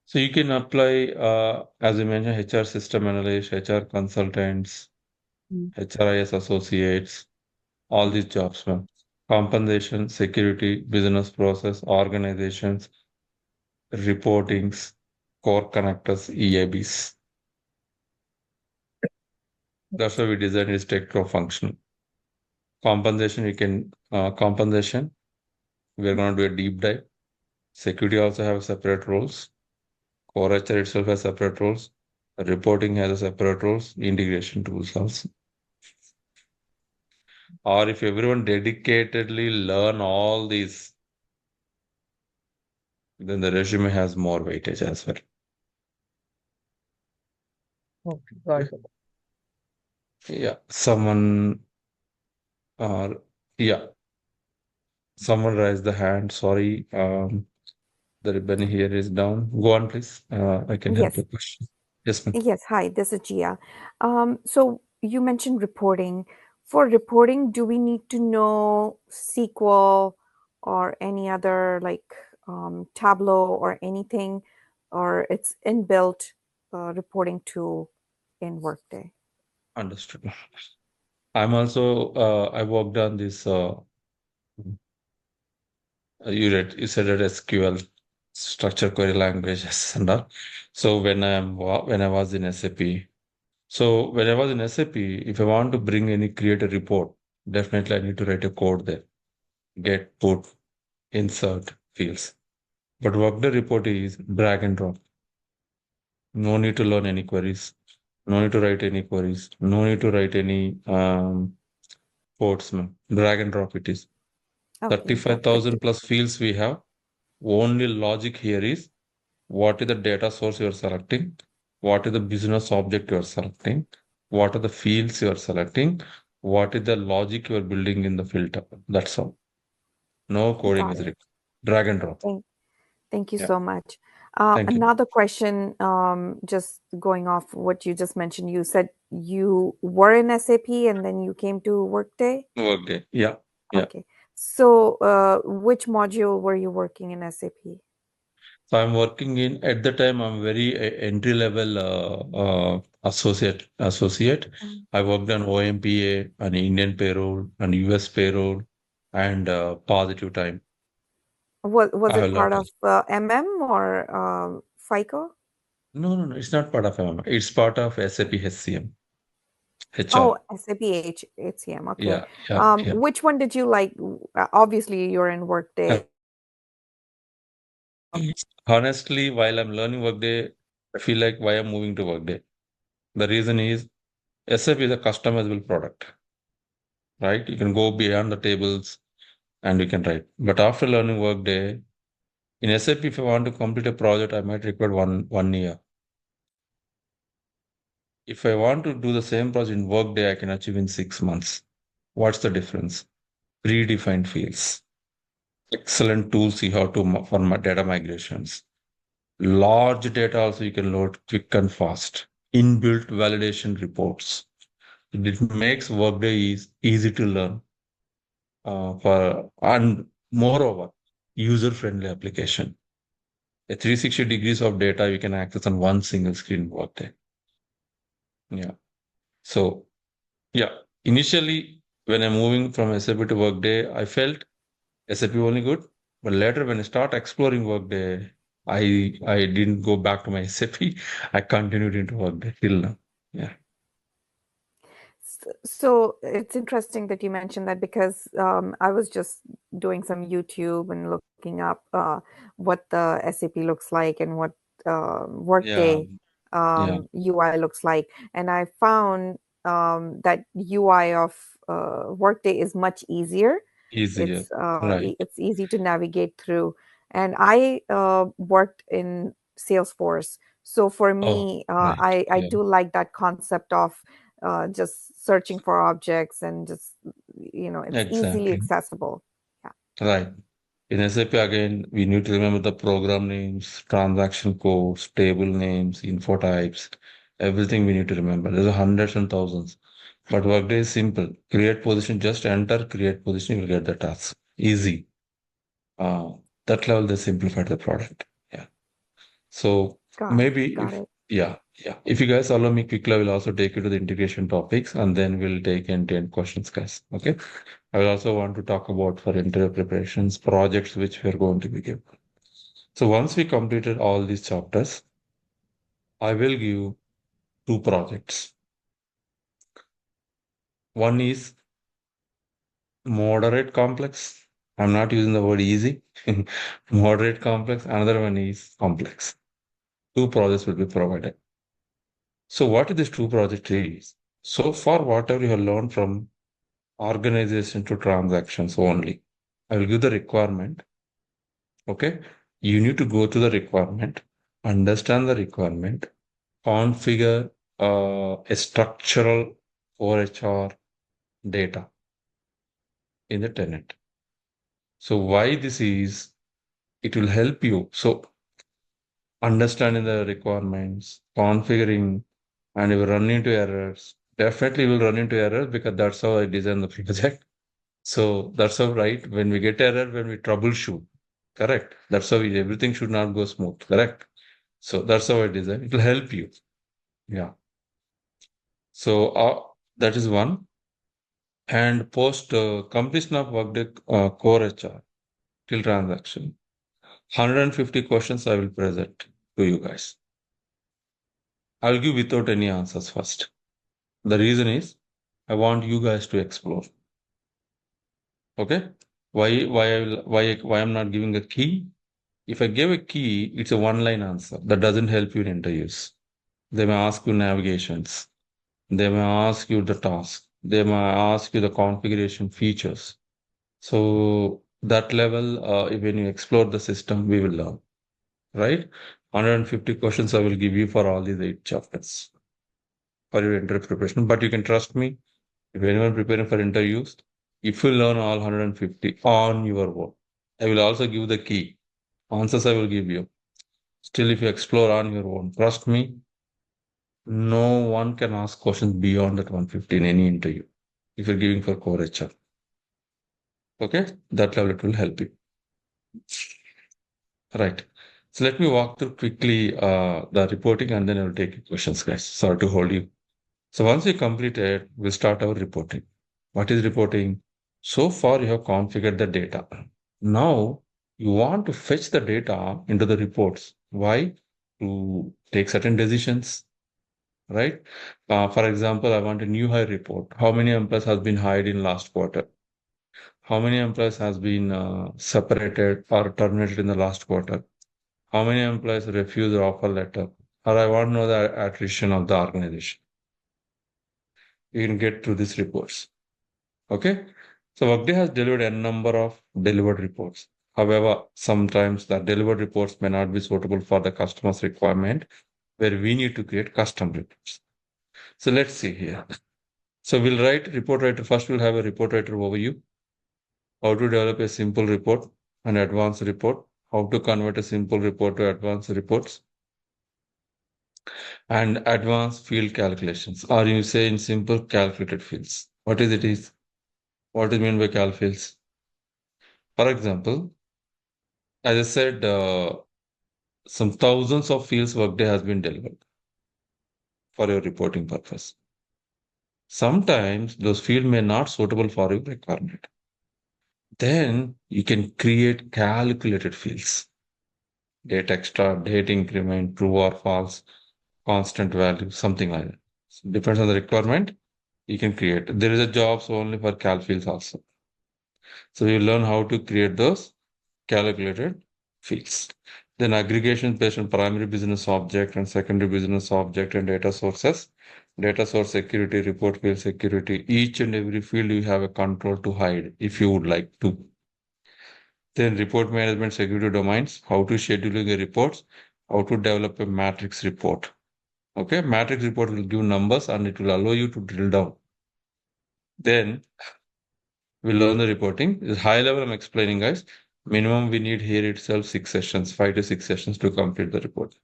So you can apply, as I mentioned, HR system analyst, HR consultants,
Mm.
HRIS associates, all these jobs, ma'am. Compensation, security, business process, organizations, reportings, core connectors, EABs. That's why we designed is tech functional. Compensation, compensation, we're going to do a deep dive. Security also have separate roles. Core HR itself has separate roles. Reporting has a separate roles. Integration tools also. or if everyone dedicatedly learn all these, then the resume has more weightage as well.
Okay, got it.
Yeah, someone yeah, someone raised the hand. Sorry, the ribbon here is down. Go on, please. I can help
Yes.
your question. Yes, ma'am.
Yes. Hi, this is Gia. So you mentioned reporting. For reporting, do we need to know SQL or any other like Tableau or anything, or it's inbuilt reporting tool in Workday?
Understood. I'm also I worked on this you said that SQL structure query languages and all. So when I was in SAP, so when I was in SAP, if I want to create a report, definitely I need to write a code there, get, put, insert fields. But Workday report is drag and drop. No need to learn any queries. No need to write any queries. No need to write any quotes. No. Drag and drop it is.
Okay, that's good to
35,000 plus fields we have. Only logic here is what is the data source you are selecting, what is the business object you are selecting, what are the fields you are selecting, what is the logic you are building in the filter. That's all. No coding
got
is
it.
required. Drag and drop.
Thank you
Yeah.
so much.
Thank you.
Another question, just going off what you just mentioned, you said you were in SAP and then you came to Workday?
Workday. Yeah. Yeah.
Okay. So, which module were you working in SAP?
So I'm working at the time, I'm very entry level associate.
Mm.
I worked on OMPA, an Indian payroll, and US payroll, and positive time.
Was
I have
it
learned.
part of MM or FICO?
No. It's not part of MM. It's part of SAP HCM,
Oh,
HR.
SAP HCM. Okay.
Yeah.
Which one did you like? Obviously, you're in Workday.
Honestly, while I'm learning Workday, I feel like why I'm moving to Workday. The reason is SAP is a customizable product, right? You can go beyond the tables and you can write. But after learning Workday, in SAP, if I want to complete a project, I might require one year. If I want to do the same project in Workday, I can achieve in 6 months. What's the difference? Predefined fields. Excellent tools you have for data migrations. Large data also you can load quick and fast. Inbuilt validation reports. It makes Workday easy to learn and moreover, user-friendly application. A 360 degrees of data you can access on one single screen Workday. Yeah. So yeah, initially when I'm moving from SAP to Workday, I felt SAP only good. But later when I start exploring Workday, I didn't go back to my SAP. I continued into Workday till now. Yeah.
So it's interesting that you mentioned that because I was just doing some YouTube and looking up what the SAP looks like and what
Yeah.
Workday
Yeah.
UI looks like, and I found that UI of Workday is much easier.
Easier. Right.
It's easy to navigate through, and I worked in Salesforce, so for
Oh,
me,
right.
I
Yeah.
do like that concept of just searching for objects and just it's easily
Exactly.
accessible. Yeah.
Right. In SAP, again, we need to remember the program names, transaction codes, table names, info types, everything we need to remember. There's hundreds and thousands. But Workday is simple. Create position, just enter, create position, you will get the task. Easy. Uh, that level, they simplified the product. Yeah. So maybe
Got it.
yeah. If you guys allow me quickly, I will also take you to the integration topics and then we'll take end-to-end questions, guys. Okay. I will also want to talk about for interview preparations, projects which we are going to be given. So once we completed all these chapters, I will give two projects. One is moderate complex. I'm not using the word easy. Moderate complex. Another one is complex. Two projects will be provided. So what is this two project is? So far, whatever you have learned from organization to transactions only. I will give the requirement. Okay. You need to go to the requirement, understand the requirement, configure a structural core HR data in the tenant. So why this is, it will help you. So understanding the requirements, configuring, and you will run into errors. Definitely will run into errors because that's how I designed the project. So that's how, right? When we get error, when we troubleshoot, correct? That's how everything should not go smooth, correct? So that's how I design. It will help you. Yeah. So that is one. And post completion of Workday core HR till transaction. 150 questions I will present to you guys. I will give without any answers first. The reason is I want you guys to explore. Okay? Why I'm not giving a key? If I give a key, it's a one-line answer. That doesn't help you in interviews. They may ask you navigations. They may ask you the task. They may ask you the configuration features. So that level, when you explore the system, we will learn, right? 150 questions I will give you for all these 8 chapters for your interview preparation. But you can trust me, if anyone preparing for interviews, if you learn all 150 on your own, I will also give the key. Answers I will give you. Still, if you explore on your own, trust me, no one can ask questions beyond that 150 in any interview if you're giving for core HR. Okay, that level it will help you. Right. So let me walk through quickly the reporting and then I will take your questions, guys. Sorry to hold you. So once you complete it, we'll start our reporting. What is reporting? So far, you have configured the data. Now, you want to fetch the data into the reports. Why? To take certain decisions, right? For example, I want a new hire report. How many employees has been hired in last quarter? How many employees has been separated or terminated in the last quarter? How many employees refuse the offer letter? Or I want to know the attrition of the organization. You can get through these reports. Okay. So Workday has delivered a number of delivered reports. However, sometimes the delivered reports may not be suitable for the customer's requirement, where we need to create custom reports. So let's see here. So we'll write report writer. First, we'll have a report writer overview. How to develop a simple report, an advanced report, how to convert a simple report to advanced reports, and advanced field calculations, or you say in simple calculated fields. What is it is? What is meant by cal fields? For example, as I said, some thousands of fields Workday has been delivered for your reporting purpose. Sometimes those fields may not suitable for your requirement. Then you can create calculated fields. Date extra, date increment, true or false, constant value, something like that. So depends on the requirement, you can create. There is a jobs only for cal fields also. So you learn how to create those calculated fields. Then aggregation based on primary business object and secondary business object and data sources. Data source security, report field security. Each and every field you have a control to hide if you would like to. Then report management security domains, how to scheduling a reports, how to develop a matrix report. Okay, matrix report will give numbers and it will allow you to drill down. Then we learn the reporting. This high level I'm explaining, guys. Minimum we need here itself 6 sessions, 5 to 6 sessions to complete the report.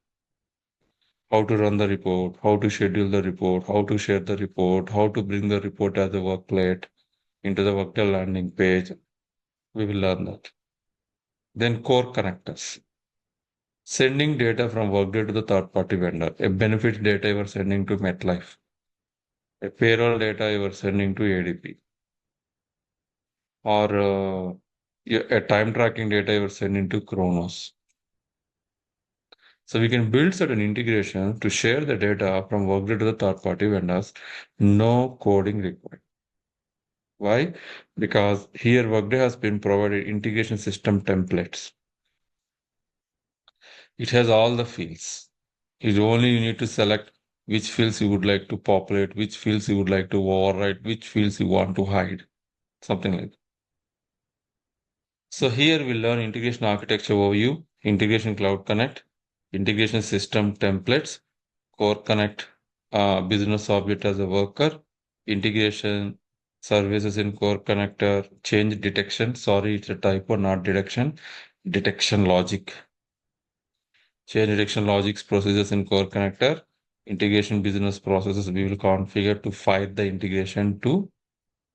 How to run the report, how to schedule the report, how to share the report, how to bring the report as a workload into the Workday landing page. We will learn that. Then core connectors. Sending data from Workday to the third-party vendor. A benefits data you are sending to MetLife. A payroll data you are sending to ADP. Or a time tracking data you are sending to Kronos. So we can build certain integration to share the data from Workday to the third-party vendors. No coding required. Why? Because here Workday has been provided integration system templates. It has all the fields. It's only you need to select which fields you would like to populate, which fields you would like to overwrite, which fields you want to hide. something like that. So here we learn integration architecture overview, integration cloud connect, integration system templates, core connect, business object as a worker, integration services in core connector, change detection. Sorry, it's a typo, not detection. Detection logic. Change detection logics procedures in core connector. Integration business processes we will configure to fight the integration to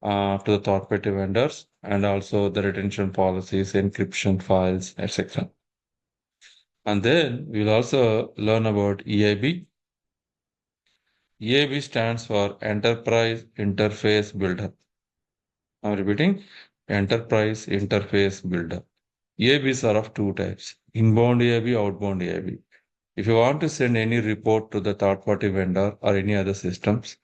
the third-party vendors, and also the retention policies, encryption files, etc. And then we'll also learn about EIB. EIB stands for Enterprise Interface Builder. I'm repeating, Enterprise Interface Builder. EIBs are of two types, inbound EIB, outbound EIB. If you want to send any report to the third-party vendor or any other systems,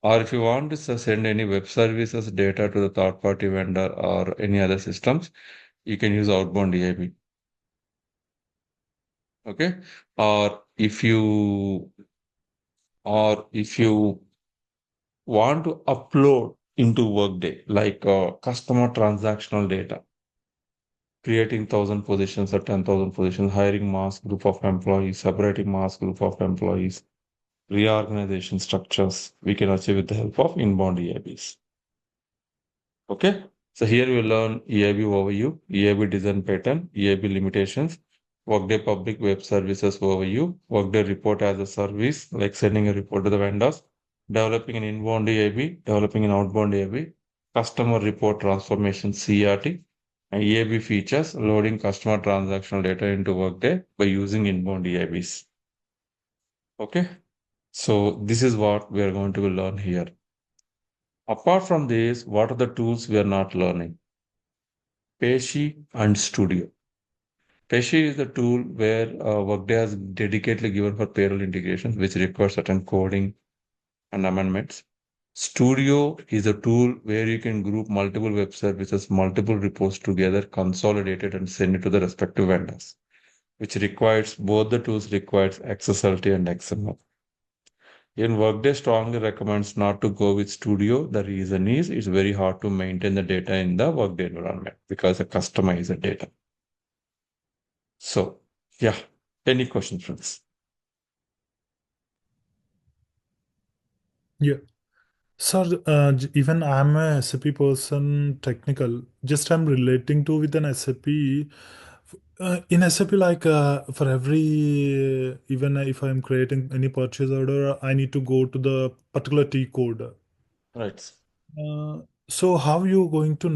or if you want to send any web services data to the third-party vendor or any other systems, you can use outbound EIB. Okay. Or if you want to upload into Workday, like customer transactional data, creating 1,000 positions or 10,000 positions, hiring mass group of employees, separating mass group of employees, reorganization structures, we can achieve with the help of inbound EIBs. Okay. So here we learn EIB overview, EIB design pattern, EIB limitations, Workday public web services overview, Workday report as a service, like sending a report to the vendors, developing an inbound EIB, developing an outbound EIB, customer report transformation CRT, and EIB features, loading customer transactional data into Workday by using inbound EIBs. Okay. So this is what we are going to learn here. Apart from this, what are the tools we are not learning? Peshi and Studio. Peshi is the tool where Workday has dedicatedly given for payroll integrations, which requires certain coding and amendments. Studio is a tool where you can group multiple web services, multiple reports together, consolidate it, and send it to the respective vendors, which requires both the tools requires XSLT and XML. Even Workday strongly recommends not to go with Studio. The reason is it's very hard to maintain the data in the Workday environment because the customized data. So, yeah, any questions from this?
Yeah. Sir, even I'm a SAP person, technical. Just I'm relating to with an SAP. In SAP, like for every, even if I'm creating any purchase order, I need to go to the particular T code.
Right.
So how are you going to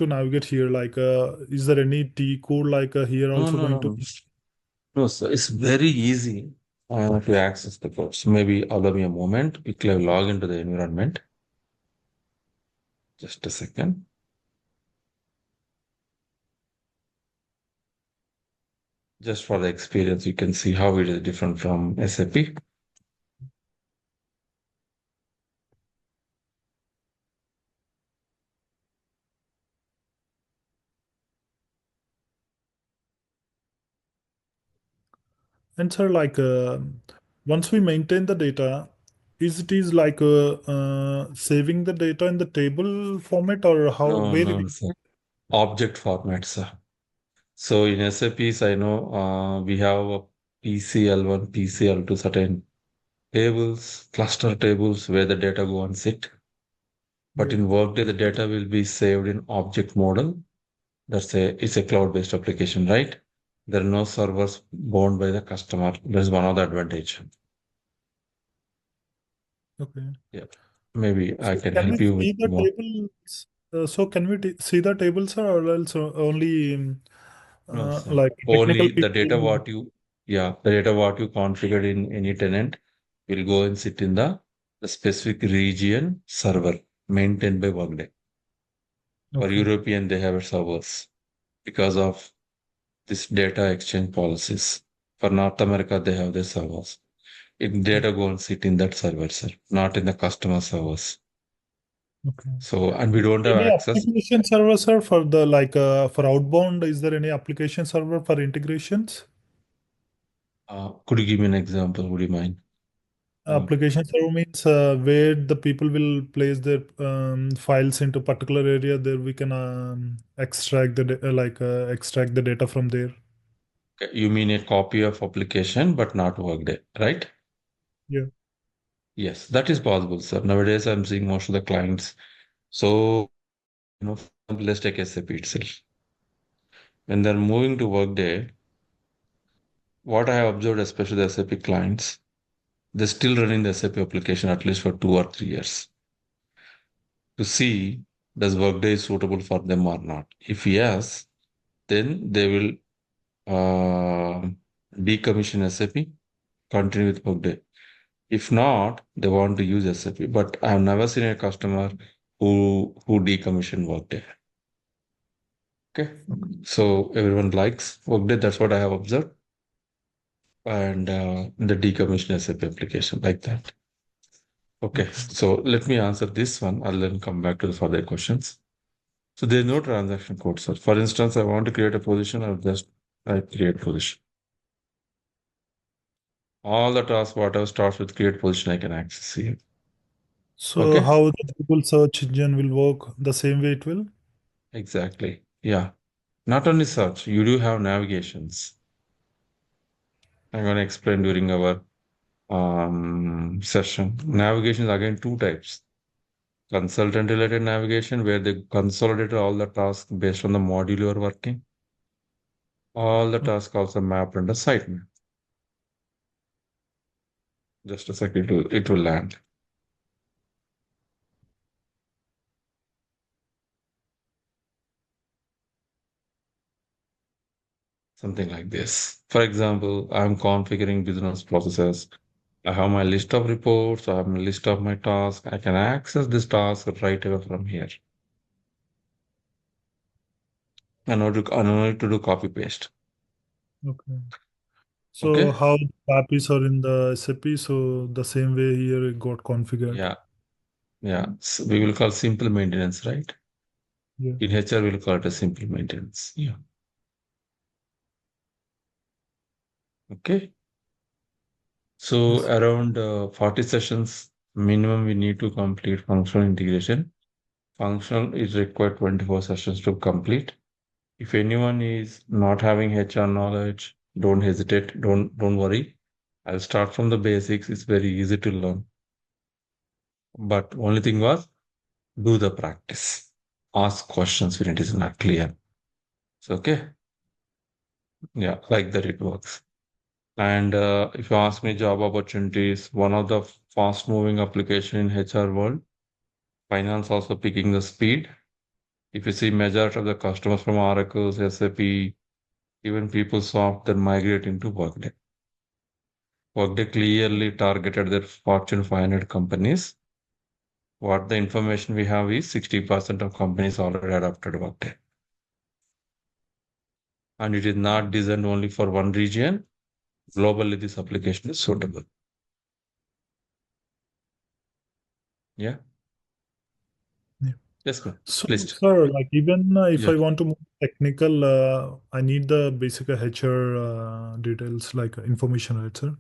navigate here? Like, is there any T code like here
No,
also
no,
going
no,
to?
no. No, sir, it's very easy to access the code. So maybe allow me a moment. Quickly log into the environment. Just a second. Just for the experience, you can see how it is different from SAP.
And sir, like once we maintain the data, is like saving the data in the table format or how
No,
where
no,
we?
sir. Object format, sir. So in SAPs, I know we have a PCL1, PCL2, certain tables, cluster tables where the data go and sit. But
Yeah.
in Workday, the data will be saved in object model. It's a cloud-based application, right? There are no servers owned by the customer. That's one of the advantage.
Okay.
Yeah. Maybe I
So
can
can we
help you with
see the
more.
tables? So can we see the tables, sir, or else only
No, sir.
like technical
Only the data
people?
the data what you configured in any tenant will go and sit in the specific region server maintained by Workday. For
Okay.
European, they have servers because of this data exchange policies. For North America, they have their servers. In data go and sit in that server, sir, not in the customer servers.
Okay.
So, and we don't have
Any
access.
application server, sir, for the like for outbound? Is there any application server for integrations?
Could you give me an example? Would you mind?
Application server means where the people will place their files into particular area. There we can extract extract the data from there.
Okay, you mean a copy of application, but not Workday, right?
Yeah.
Yes, that is possible, sir. Nowadays, I'm seeing most of the clients. So, for example, let's take SAP itself. When they're moving to Workday, what I have observed, especially the SAP clients, they're still running the SAP application at least for 2 or 3 years to see does Workday is suitable for them or not. If yes, then they will decommission SAP, continue with Workday. If not, they want to use SAP. But I have never seen a customer who decommission Workday. Okay, so everyone likes Workday. That's what I have observed, and the decommission SAP application like that. Okay, so let me answer this one. I'll then come back to the further questions. So there's no transaction code, sir. For instance, I want to create a position. I'll just type create position. All the tasks, whatever starts with create position, I can access here.
So
Okay,
how the Google search engine will work the same way it will?
exactly. Yeah. Not only search, you do have navigations. I'm going to explain during our session. Navigation is again two types. Consultant related navigation, where they consolidate all the tasks based on the module you are working. All the tasks also mapped under sitemap. Just a second, it will land. Something like this. For example, I'm configuring business processes. I have my list of reports. I have my list of my tasks. I can access this task right away from here. I know to do copy paste.
Okay. So
Okay.
how the copies are in the SAP, so the same way here it got configured.
Yeah. Yeah. So we will call simple maintenance, right?
Yeah.
In HR, we'll call it a simple maintenance. Yeah. Okay. So
Yes.
around 40 sessions minimum we need to complete functional integration. Functional is required 24 sessions to complete. If anyone is not having HR knowledge, don't hesitate. Don't worry. I'll start from the basics. It's very easy to learn. But only thing was do the practice. Ask questions when it is not clear. So okay. Yeah, like that it works. And if you ask me job opportunities, one of the fast moving application in HR world, finance also picking the speed. If you see majority of the customers from Oracle, SAP, even PeopleSoft, they're migrating to Workday. Workday clearly targeted their Fortune 500 companies. What the information we have is 60% of companies already adopted Workday. And it is not designed only for one region. Globally, this application is suitable. Yeah.
Yeah.
Yes, ma'am.
So,
Please.
sir, like even if
Yeah.
I want to move technical, I need the basic HR details, like information, right, sir?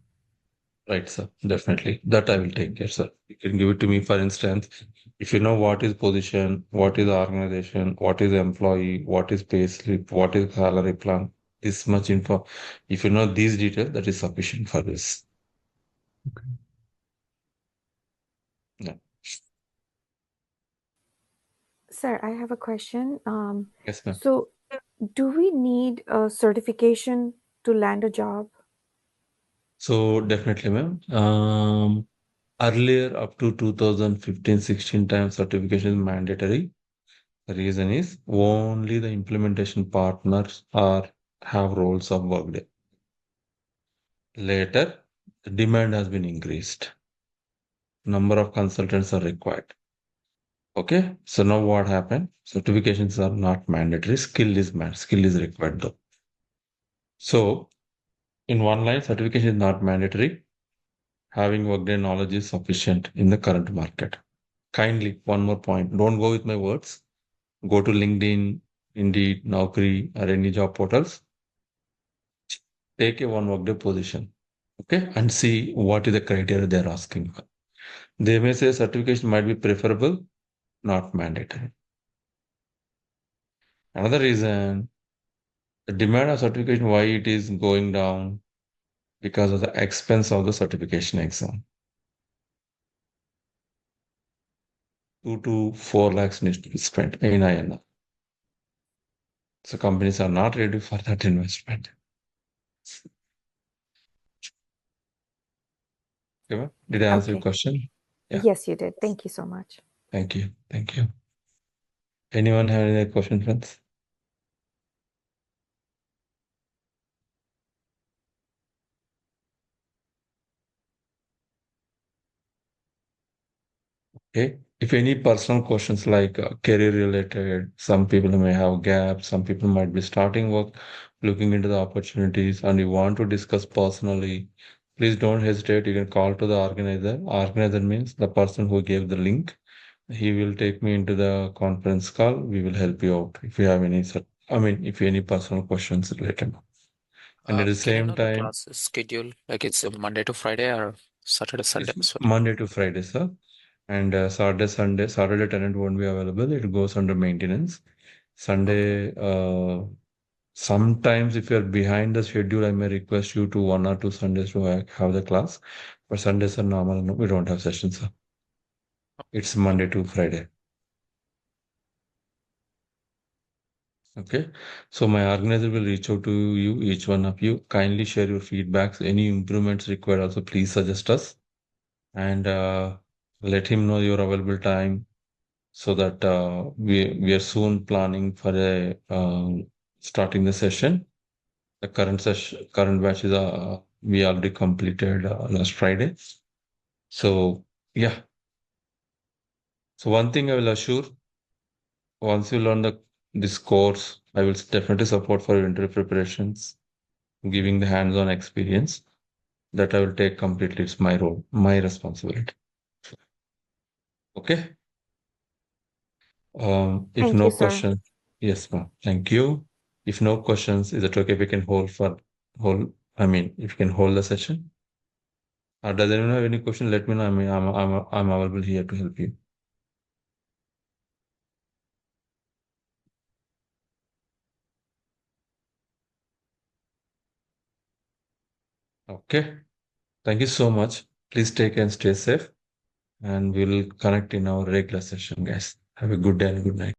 Right, sir. Definitely. That I will take care, sir. You can give it to me, for instance. If you know what is position, what is organization, what is employee, what is pay slip, what is salary plan, this much info. If you know these details, that is sufficient for this.
Okay.
Yeah.
Sir, I have a question.
Yes, ma'am.
So, do we need a certification to land a job?
So definitely, ma'am. Earlier, up to 2015-16 time, certification is mandatory. The reason is only the implementation partners are have roles of Workday. Later, the demand has been increased. Number of consultants are required. Okay, so now what happened? Certifications are not mandatory. Skill is required though. So in one line, certification is not mandatory. Having Workday knowledge is sufficient in the current market. Kindly, one more point. Don't go with my words. Go to LinkedIn, Indeed, Naukri, or any job portals. Take a one Workday position. Okay, and see what is the criteria they're asking for. They may say certification might be preferable, not mandatory. Another reason, the demand of certification, why it is going down, because of the expense of the certification exam. 2 to 4 lakhs needs to be spent in INR. So companies are not ready for that investment. Okay, did I answer your
Okay.
question? Yeah.
Yes, you did. Thank you so much.
Thank you. Thank you. Anyone have any question, friends? Okay. If any personal questions like career related, some people may have gaps, some people might be starting work, looking into the opportunities, and you want to discuss personally, please don't hesitate. You can call to the organizer. Organizer means the person who gave the link. He will take me into the conference call. We will help you out if you have any, if you any personal questions related. And at the
Can I
same
know the
time,
class schedule? Like it's Monday to Friday or Saturday, Sunday
it's
as well?
Monday to Friday, sir. And Saturday tenant won't be available. It goes under maintenance.
Okay.
Sunday, sometimes if you're behind the schedule, I may request you to 1 or 2 Sundays to have the class. But Sundays are normal. No, we don't have sessions, sir. It's Monday to Friday. Okay. So my organizer will reach out to you, each one of you. Kindly share your feedbacks. Any improvements required, also please suggest us. And let him know your available time, so that we are soon planning for a starting the session. The current batch is we already completed last Friday. So yeah. So one thing I will assure, once you learn this course, I will definitely support for your interview preparations, giving the hands-on experience. That I will take completely. It's my role, my responsibility. Okay. If
Thank you,
no
sir.
question, yes, ma'am. Thank you. If no questions, is it okay if we can hold? If you can hold the session? Or does anyone have any question? Let me know. I'm available here to help you. Okay. Thank you so much. Please take and stay safe. And we'll connect in our regular session, guys. Have a good day and good night.